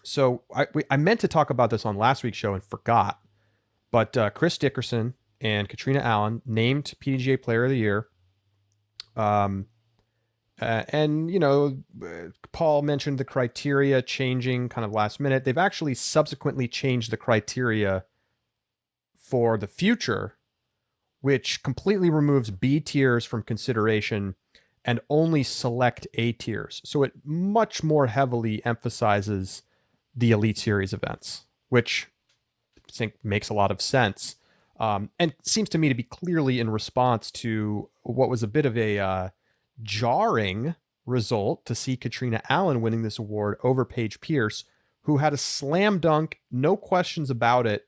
So I meant to talk about this on last week's show and forgot, but Chris Dickerson and Catrina Allen named PDGA Player of the Year. And Paul mentioned the criteria changing kind of last minute. They've actually subsequently changed the criteria for the future, which completely removes B tiers from consideration and only select A tiers. So it much more heavily emphasizes the Elite Series events, which I think makes a lot of sense. And seems to me to be clearly in response to what was a bit of a jarring result to see Catrina Allen winning this award over Paige Pierce, who had a slam dunk, no questions about it,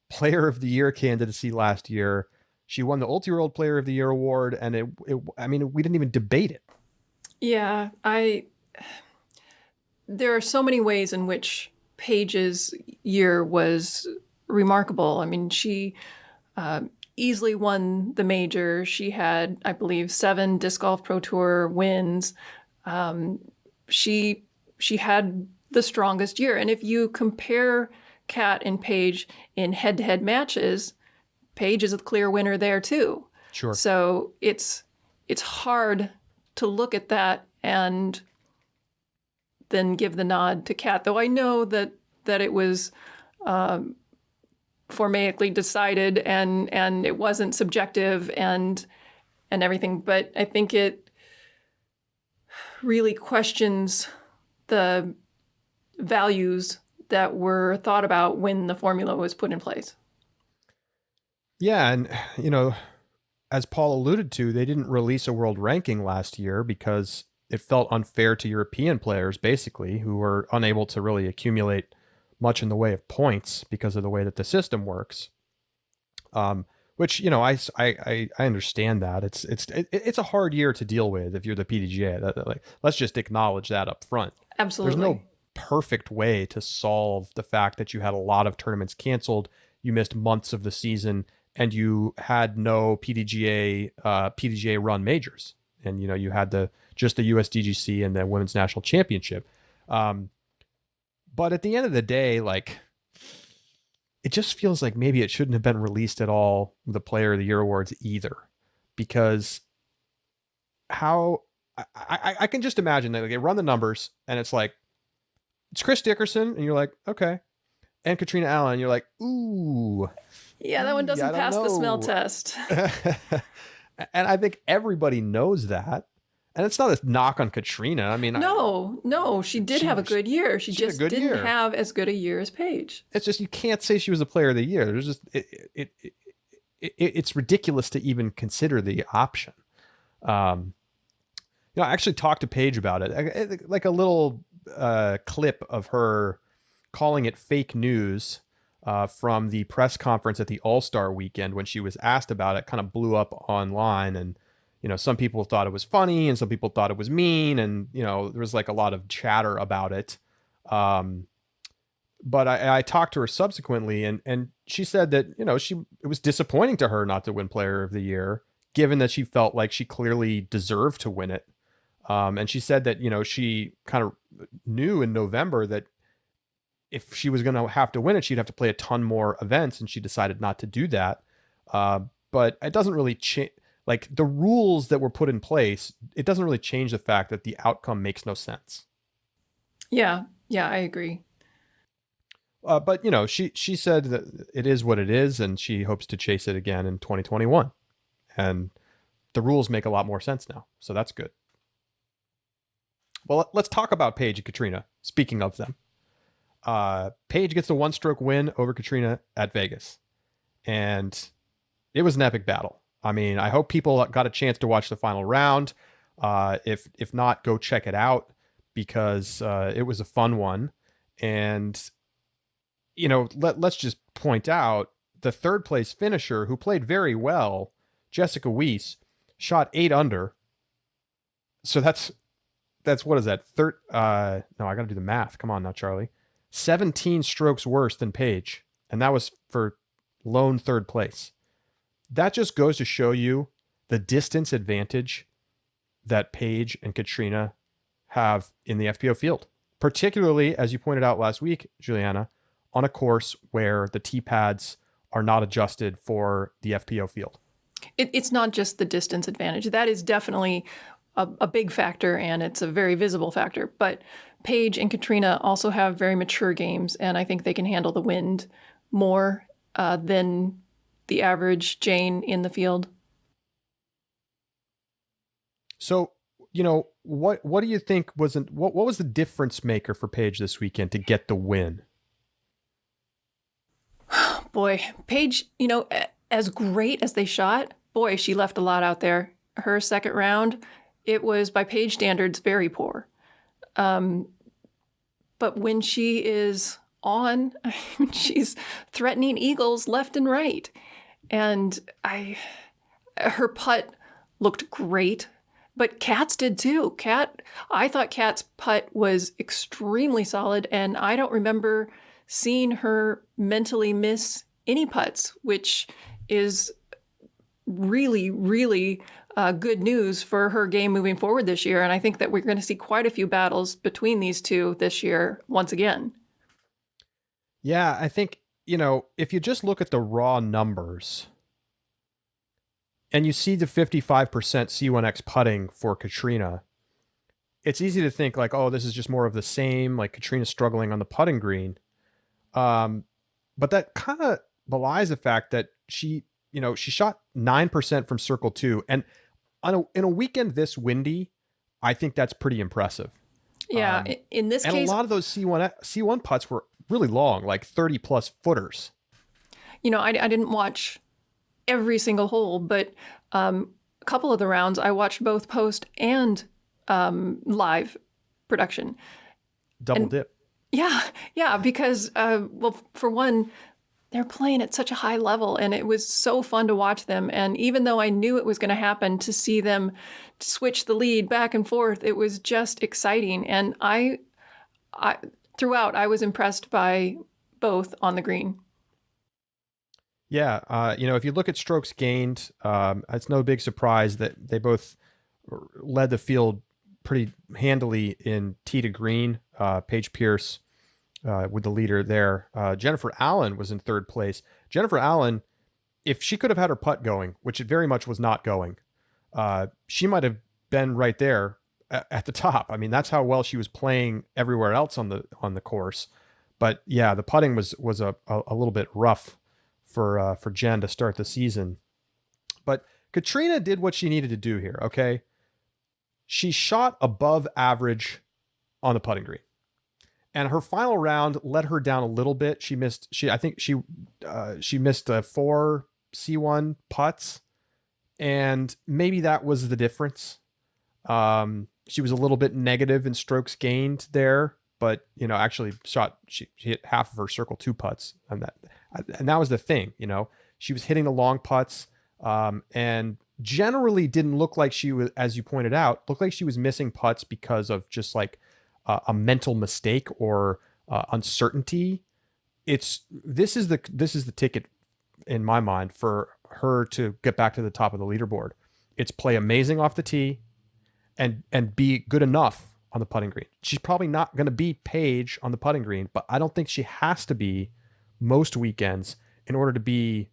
Player of the Year candidacy last year. She won the Ulti-World Player of the Year award, and we didn't even debate it. Yeah, there are so many ways in which Paige's year was remarkable. I mean, she easily won the major. She had, I believe, 7 Disc Golf Pro Tour wins. She had the strongest year. And if you compare Kat and Paige in head-to-head matches, Paige is a clear winner there too. Sure. So it's hard to look at that and then give the nod to Kat, though I know that it was formaically decided and it wasn't subjective and everything, but I think it really questions the values that were thought about when the formula was put in place. Yeah, and as Paul alluded to, they didn't release a world ranking last year because it felt unfair to European players, basically, who were unable to really accumulate much in the way of points because of the way that the system works. Which I understand that it's a hard year to deal with if you're the PDGA. Let's just acknowledge that up front. Absolutely. There's no perfect way to solve the fact that you had a lot of tournaments canceled, you missed months of the season, and you had no PDGA run majors, and you had just the USDGC and the Women's National Championship. But at the end of the day, it just feels like maybe it shouldn't have been released at all, the Player of the Year awards either, because I can just imagine that they run the numbers and it's like, it's Chris Dickerson, and you're like, okay. And Catrina Allen, and you're like, ooh. Yeah, that one doesn't pass the smell test. And I think everybody knows that. And it's not a knock on Catrina. I mean, no, she did have a good year. She just didn't have as good a year as Paige. It's just, you can't say she was a player of the year. There's just, it's ridiculous to even consider the option. I actually talked to Paige about it, like a little clip of her calling it fake news from the press conference at the All-Star weekend when she was asked about it. Kind of blew up online, and some people thought it was funny and some people thought it was mean, and there was like a lot of chatter about it. But I talked to her subsequently, and she said that it was disappointing to her not to win Player of the Year, given that she felt like she clearly deserved to win it. And she said that she kind of knew in November that if she was going to have to win it, she'd have to play a ton more events, and she decided not to do that. But it doesn't really change. Like, the rules that were put in place, it doesn't really change the fact that the outcome makes no sense. Yeah, I agree. But she said that it is what it is, and she hopes to chase it again in 2021. And the rules make a lot more sense now, so that's good. Well, let's talk about Paige and Catrina. Speaking of them, Paige gets a one-stroke win over Catrina at Vegas, and it was an epic battle. I mean, I hope people got a chance to watch the final round. If not, go check it out, because it was a fun one. And let's just point out the third place finisher, who played very well, Jessica Weiss, shot 8 under. So that's what is that? No, I got to do the math. Come on now, Charlie. 17 strokes worse than Paige, and that was for lone third place. That just goes to show you the distance advantage that Paige and Catrina have in the FPO field, particularly, as you pointed out last week, Juliana, on a course where the tee pads are not adjusted for the FPO field. It's not just the distance advantage. That is definitely a big factor, and it's a very visible factor. But Paige and Catrina also have very mature games, and I think they can handle the wind more than the average Jane in the field. So, what do you think what was the difference maker for Paige this weekend to get the win? Boy, Paige, as great as they shot, boy, she left a lot out there. Her second round, it was, by Paige standards, very poor. But when she is on, she's threatening eagles left and right. And her putt looked great, but Kat's did too. I thought Kat's putt was extremely solid, and I don't remember seeing her mentally miss any putts, which is really, really good news for her game moving forward this year. And I think that we're going to see quite a few battles between these two this year once again. Yeah, I think, if you just look at the raw numbers and you see the 55% C1X putting for Catrina, it's easy to think like, oh, this is just more of the same, like Catrina's struggling on the putting green. But that kind of belies the fact that she shot 9% from circle 2. And in a weekend this windy, I think that's pretty impressive. Yeah, in this case, and a lot of those C1 putts were really long, like 30 plus footers. I didn't watch every single hole, but a couple of the rounds I watched both post and live production. Double dip. Yeah, because for one, they're playing at such a high level, and it was so fun to watch them. And even though I knew it was going to happen, to see them switch the lead back and forth, it was just exciting. And I throughout, I was impressed by both on the green. Yeah, if you look at strokes gained, it's no big surprise that they both led the field pretty handily in tee to green. Paige Pierce with the leader there. Jennifer Allen was in third place. Jennifer Allen, if she could have had her putt going, which it very much was not going, she might have been right there at the top. I mean, that's how well she was playing everywhere else on the course. But yeah, the putting was a little bit rough for Jen to start the season. But Catrina did what she needed to do here. Okay, she shot above average on the putting green, and her final round let her down a little bit. She missed 4 C1 putts, and maybe that was the difference. She was a little bit negative in strokes gained there, but actually she hit half of her circle 2 putts, and that was the thing. She was hitting the long putts, and generally didn't look like she was, as you pointed out, looked like she was missing putts because of just like a mental mistake or uncertainty. This is the ticket in my mind for her to get back to the top of the leaderboard. It's play amazing off the tee and be good enough on the putting green. She's probably not going to be Paige on the putting green, but I don't think she has to be most weekends in order to be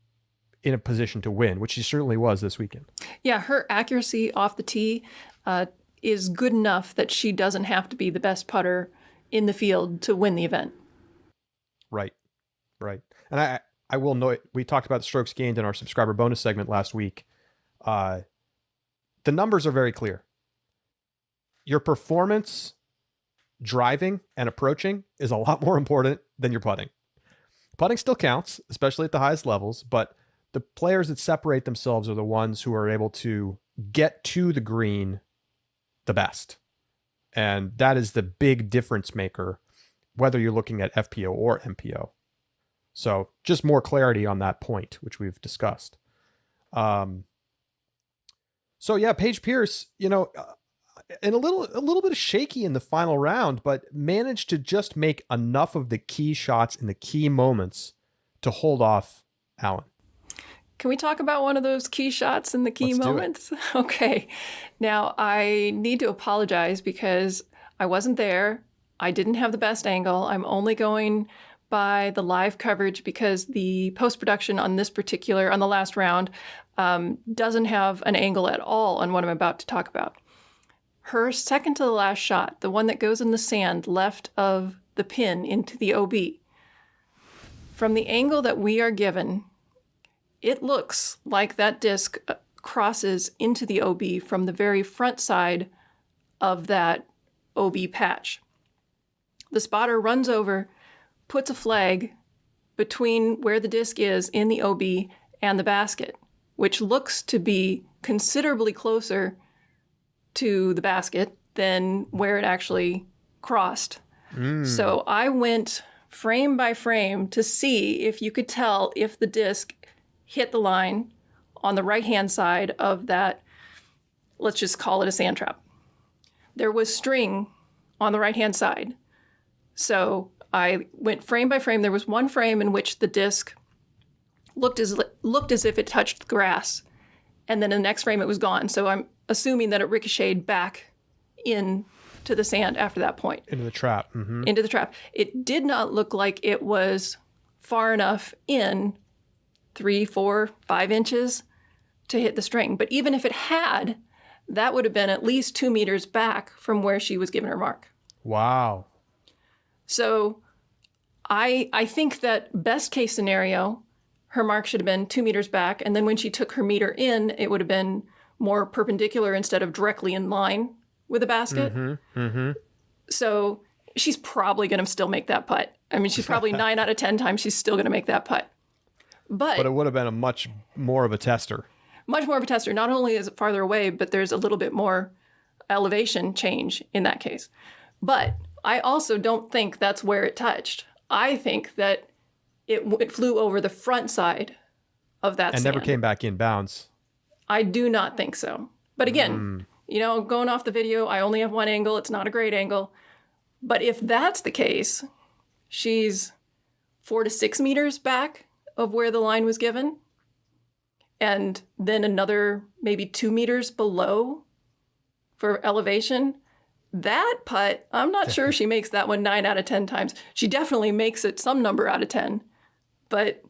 in a position to win, which she certainly was this weekend. Yeah, her accuracy off the tee is good enough that she doesn't have to be the best putter in the field to win the event. Right. And I will note, we talked about the strokes gained in our subscriber bonus segment last week. The numbers are very clear. Your performance driving and approaching is a lot more important than your putting. Putting still counts, especially at the highest levels, but the players that separate themselves are the ones who are able to get to the green the best. And that is the big difference maker, whether you're looking at FPO or MPO. So just more clarity on that point, which we've discussed. So yeah, Paige Pierce, and a little bit shaky in the final round, but managed to just make enough of the key shots in the key moments to hold off Allen. Can we talk about one of those key shots in the key moments? Okay. Now, I need to apologize because I wasn't there. I didn't have the best angle. I'm only going by the live coverage because the post-production on the last round, doesn't have an angle at all on what I'm about to talk about. Her second to the last shot, the one that goes in the sand left of the pin into the OB, from the angle that we are given, it looks like that disc crosses into the OB from the very front side of that OB patch. The spotter runs over, puts a flag between where the disc is in the OB and the basket, which looks to be considerably closer to the basket than where it actually crossed. So I went frame by frame to see if you could tell if the disc hit the line on the right-hand side of that, let's just call it a sand trap. There was string on the right-hand side. So I went frame by frame. There was one frame in which the disc looked as if it touched the grass. And then in the next frame, it was gone. So I'm assuming that it ricocheted back into the sand after that point. Into the trap. Mm-hmm. Into the trap. It did not look like it was far enough in 3, 4, 5 inches to hit the string. But even if it had, that would have been at least 2 meters back from where she was given her mark. Wow. So I think that best case scenario, her mark should have been 2 meters back. And then when she took her meter in, it would have been more perpendicular instead of directly in line with the basket. Mm-hmm. Mm-hmm. So she's probably going to still make that putt. I mean, she's probably 9 out of 10 times she's still going to make that putt. But it would have been a much more of a tester. Much more of a tester. Not only is it farther away, but there's a little bit more elevation change in that case. But I also don't think that's where it touched. I think that it flew over the front side of that and sand. Never came back in bounds. I do not think so. But again, going off the video, I only have one angle. It's not a great angle. But if that's the case, she's 4 to 6 meters back of where the line was given. And then another maybe 2 meters below for elevation. That putt, I'm not sure she makes that one 9 out of 10 times. She definitely makes it some number out of 10. But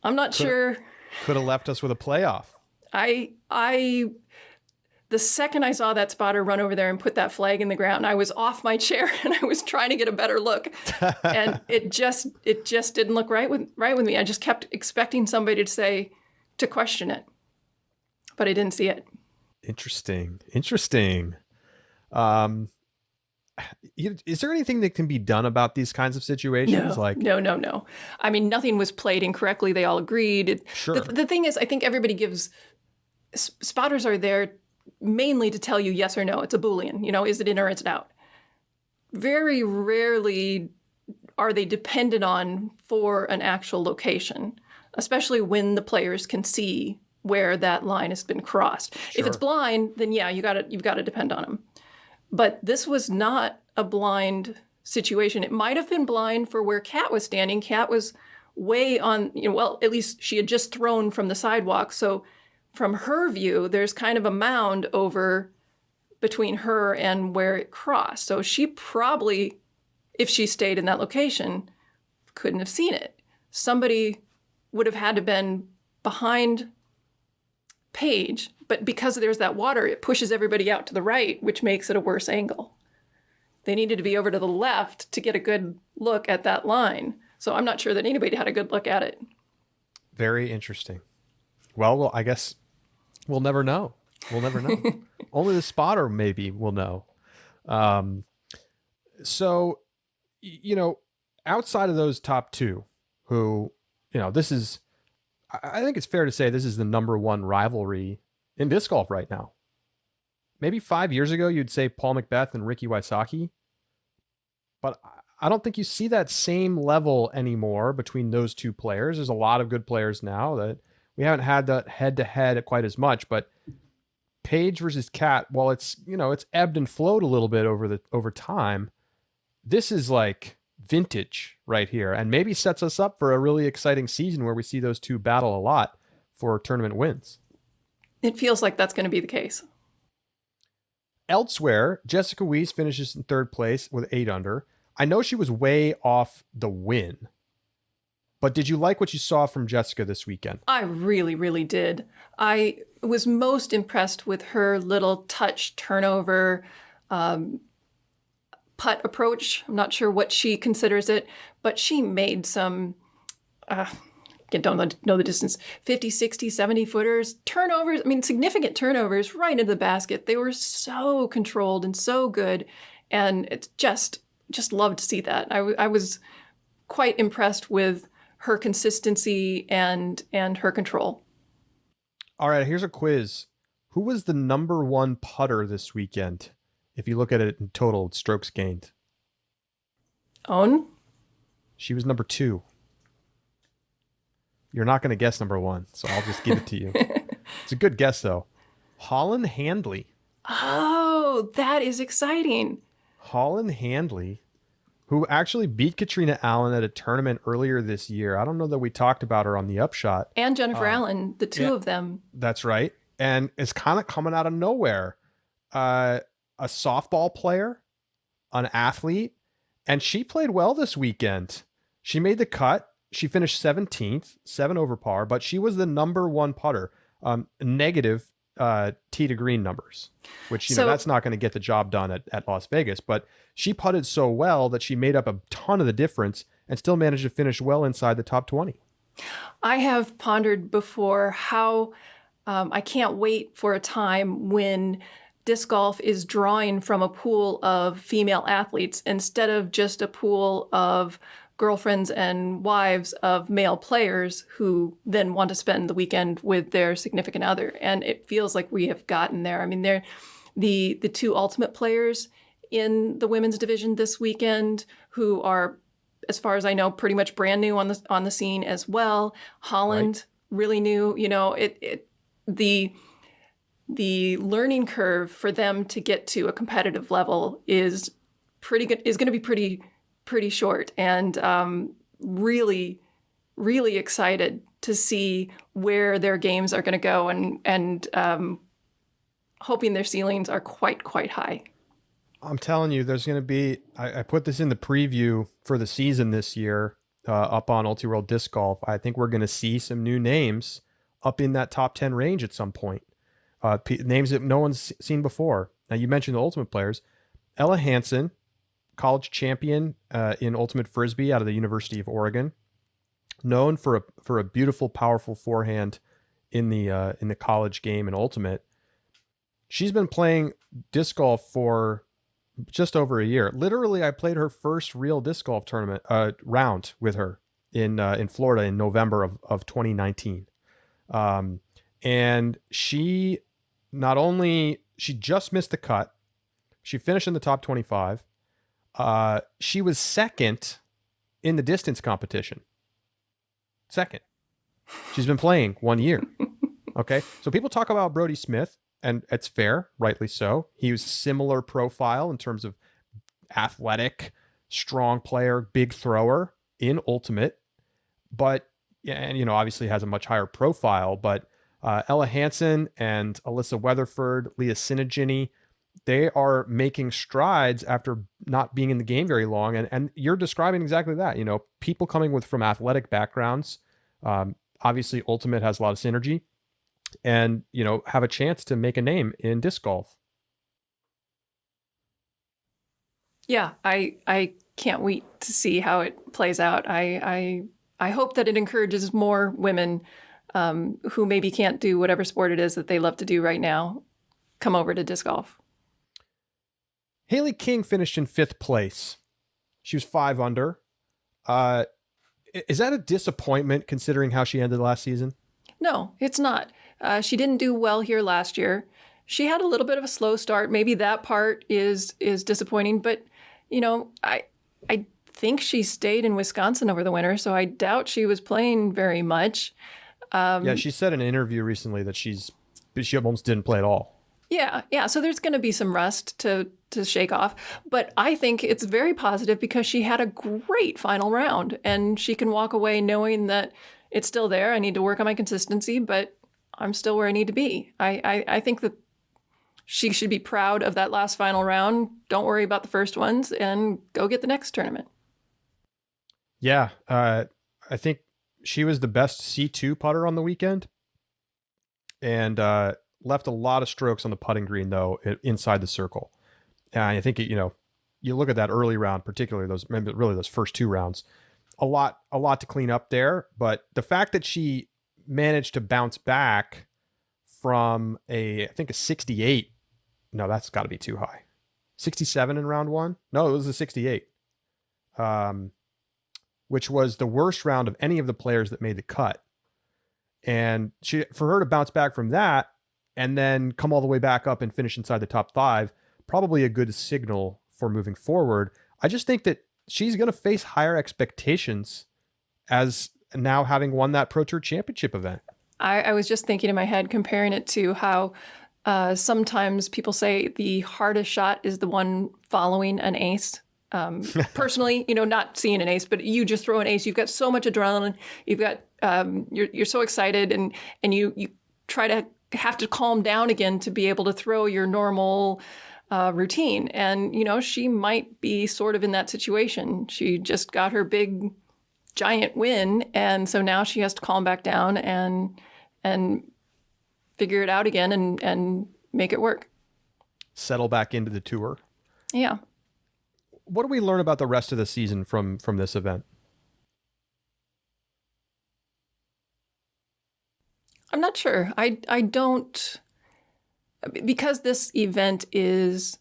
I'm not sure. Could have left us with a playoff. The second I saw that spotter run over there and put that flag in the ground, I was off my chair and I was trying to get a better look. And it just didn't look right with me. I just kept expecting somebody to question it, but I didn't see it. Interesting. Is there anything that can be done about these kinds of situations? No. I mean, nothing was played incorrectly. They all agreed. Sure. The thing is, I think everybody spotters are there mainly to tell you yes or no. It's a Boolean, is it in or is it out? Very rarely are they dependent on for an actual location, especially when the players can see where that line has been crossed. Sure. If it's blind, then yeah, you've got to depend on them. But this was not a blind situation. It might have been blind for where Kat was standing. Kat was way on, at least she had just thrown from the sidewalk. So from her view, there's kind of a mound over between her and where it crossed. So she probably, if she stayed in that location, couldn't have seen it. Somebody would have had to been behind Paige, but because there's that water, it pushes everybody out to the right, which makes it a worse angle. They needed to be over to the left to get a good look at that line. So I'm not sure that anybody had a good look at it. Very interesting. Well, I guess we'll never know. Only the spotter maybe will know. So, outside of those top two, who, this is, I think it's fair to say this is the number one rivalry in disc golf right now. Maybe 5 years ago, you'd say Paul McBeth and Ricky Wysocki, but I don't think you see that same level anymore between those two players. There's a lot of good players now that we haven't had that head-to-head quite as much, but Paige versus Kat, while it's ebbed and flowed a little bit over time, this is like vintage right here, and maybe sets us up for a really exciting season where we see those two battle a lot for tournament wins. It feels like that's going to be the case. Elsewhere, Jessica Weiss finishes in third place with 8 under. I know she was way off the win, but did you like what you saw from Jessica this weekend? I really, really did. I was most impressed with her little touch turnover putt approach. I'm not sure what she considers it, but she made some, I don't know the distance, 50, 60, 70 footers, turnovers. I mean, significant turnovers right into the basket. They were so controlled and so good. And it's just loved to see that. I was quite impressed with her consistency and her control. All right, here's a quiz. Who was the number one putter this weekend? If you look at it in total strokes gained. Own? She was number 2. You're not going to guess number 1, so I'll just give it to you. It's a good guess, though. Holland Handley. Oh, that is exciting. Holland Handley, who actually beat Catrina Allen at a tournament earlier this year. I don't know that we talked about her on the Upshot. And Jennifer Allen, the two of them. That's right. And it's kind of coming out of nowhere. A softball player, an athlete, and she played well this weekend. She made the cut. She finished 17th, 7 over par, but she was the number one putter. Negative tee to green numbers, which, that's not going to get the job done at Las Vegas, but she putted so well that she made up a ton of the difference and still managed to finish well inside the top 20. I have pondered before how I can't wait for a time when disc golf is drawing from a pool of female athletes instead of just a pool of girlfriends and wives of male players who then want to spend the weekend with their significant other. And it feels like we have gotten there. I mean, they're the two ultimate players in the women's division this weekend who are, as far as I know, pretty much brand new on the scene as well. Holland, right. Really new. The learning curve for them to get to a competitive level is pretty good. Is going to be pretty short, and really, really excited to see where their games are going to go, and hoping their ceilings are quite high. I'm telling you, there's going to be. I put this in the preview for the season this year up on Ultiworld Disc Golf. I think we're going to see some new names up in that top 10 range at some point. names that no one's seen before. Now, you mentioned the Ultimate players. Ella Hansen, college champion in Ultimate Frisbee out of the University of Oregon, known for a beautiful, powerful forehand in the college game in Ultimate. She's been playing disc golf for just over a year. Literally, I played her first real disc golf tournament round with her in Florida in November of 2019. And she just missed the cut. She finished in the top 25. She was second in the distance competition. Second. She's been playing 1 year. Okay. So people talk about Brody Smith, and it's fair, rightly so. He was similar profile in terms of athletic, strong player, big thrower in Ultimate, but, and, obviously has a much higher profile, but Ella Hansen and Alyssa Weatherford, Leah Sinigini, they are making strides after not being in the game very long. And you're describing exactly that, people coming from athletic backgrounds. Obviously Ultimate has a lot of synergy and, have a chance to make a name in disc golf. Yeah, I can't wait to see how it plays out. I hope that it encourages more women who maybe can't do whatever sport it is that they love to do right now come over to disc golf. Hailey King finished in 5th place. She was 5 under. Is that a disappointment considering how she ended last season? No, it's not. She didn't do well here last year. She had a little bit of a slow start. Maybe that part is disappointing, but I think she stayed in Wisconsin over the winter, so I doubt she was playing very much. Yeah, she said in an interview recently that she almost didn't play at all. Yeah. So there's going to be some rust to shake off. But I think it's very positive because she had a great final round and she can walk away knowing that it's still there. I need to work on my consistency, but I'm still where I need to be. I think that she should be proud of that last final round. Don't worry about the first ones and go get the next tournament. Yeah. I think she was the best C2 putter on the weekend and left a lot of strokes on the putting green, though, inside the circle. And I think, you look at that early round, particularly those first 2 rounds, a lot to clean up there. But the fact that she managed to bounce back from I think a 68, no, that's got to be too high. 67 in round 1? No, it was a 68. Which was the worst round of any of the players that made the cut. And for her to bounce back from that and then come all the way back up and finish inside the top 5, probably a good signal for moving forward. I just think that she's going to face higher expectations as now having won that Pro Tour Championship event. I was just thinking in my head, comparing it to how sometimes people say the hardest shot is the one following an ace. Personally, not seeing an ace, but you just throw an ace. You've got so much adrenaline. You've got you're so excited, and you try to have to calm down again to be able to throw your normal routine. And she might be sort of in that situation. She just got her big giant win, and so now she has to calm back down and figure it out again and make it work. Settle back into the tour. Yeah. What do we learn about the rest of the season from this event? I'm not sure. I don't, because this event is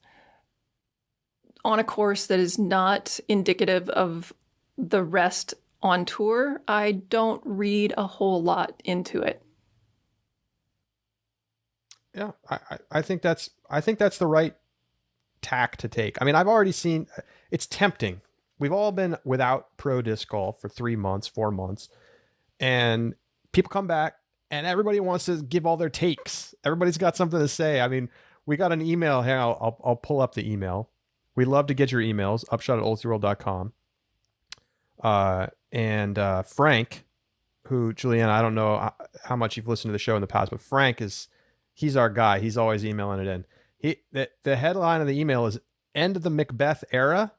on a course that is not indicative of the rest on tour, I don't read a whole lot into it. Yeah, I think that's the right tack to take. I mean, I've already seen it's tempting. We've all been without pro disc golf for 3 months, 4 months, and people come back and everybody wants to give all their takes. Everybody's got something to say. I mean, we got an email here. I'll pull up the email. We love to get your emails, upshot@ultiworld.com. And Frank, who, Juliana, I don't know how much you've listened to the show in the past, but Frank he's our guy. He's always emailing it in. The headline of the email is "End of the McBeth Era."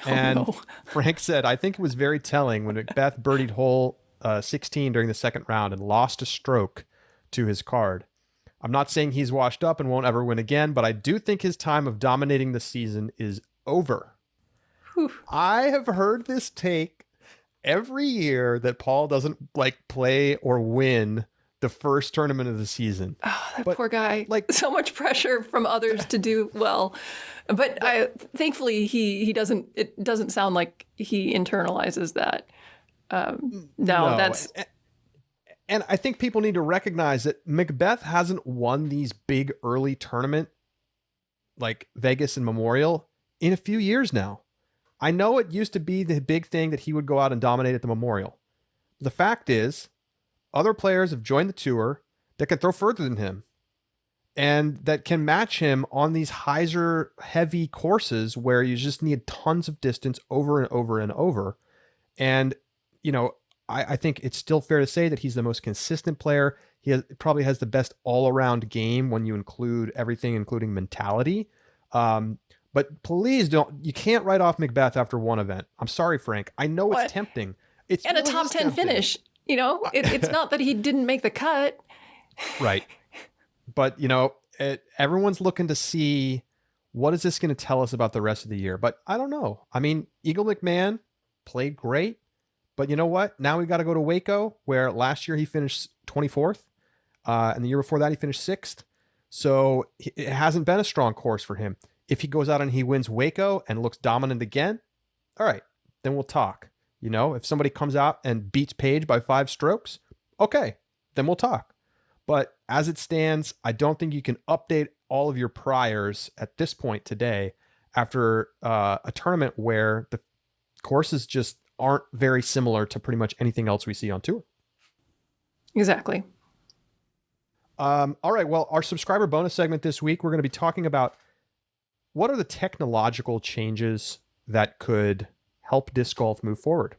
And no. Frank said, "I think it was very telling when McBeth birdied hole 16 during the second round and lost a stroke to his card. I'm not saying he's washed up and won't ever win again, but I do think his time of dominating the season is over. Whew. I have heard this take every year that Paul doesn't like play or win the first tournament of the season. Oh, that poor guy. Like, so much pressure from others to do well. But thankfully he doesn't, it doesn't sound like he internalizes that. No, that's... And I think people need to recognize that McBeth hasn't won these big early tournament like Vegas and Memorial in a few years now. I know it used to be the big thing that he would go out and dominate at the Memorial. The fact is, other players have joined the tour that can throw further than him and that can match him on these hyzer heavy courses where you just need tons of distance over and over and over. And, you know, I think it's still fair to say that he's the most consistent player. Probably has the best all-around game when you include everything, including mentality. But please you can't write off McBeth after one event. I'm sorry, Frank. I know it's tempting. It's and really a top 10 tempting. finish. You know, it's not that he didn't make the cut. Right. But, you know, everyone's looking to see what is this going to tell us about the rest of the year. But I don't know. I mean, Eagle McMahon played great. But you know what? Now we got to go to Waco, where last year he finished 24th. And the year before that, he finished 6th. So it hasn't been a strong course for him. If he goes out and he wins Waco and looks dominant again, all right, then we'll talk. You know, if somebody comes out and beats Paige by 5 strokes, okay, then we'll talk. But as it stands, I don't think you can update all of your priors at this point today after a tournament where the courses just aren't very similar to pretty much anything else we see on tour. Exactly. All right. Well, our subscriber bonus segment this week, we're going to be talking about what are the technological changes that could help disc golf move forward,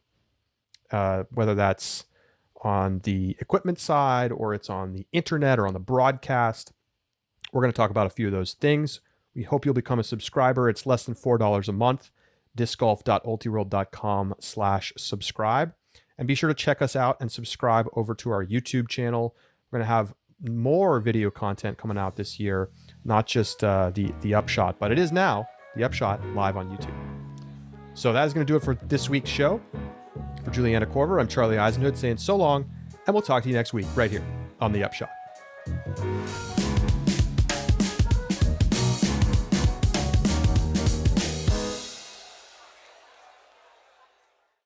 whether that's on the equipment side or it's on the internet or on the broadcast. We're going to talk about a few of those things. We hope you'll become a subscriber. It's less than $4 a month. discgolf.ultiworld.com/subscribe. And be sure to check us out and subscribe over to our YouTube channel. We're going to have more video content coming out this year, not just the Upshot, but it is now the Upshot live on YouTube. So that is going to do it for this week's show. For Juliana Korver, I'm Charlie Eisenhood saying so long, and we'll talk to you next week right here on the Upshot.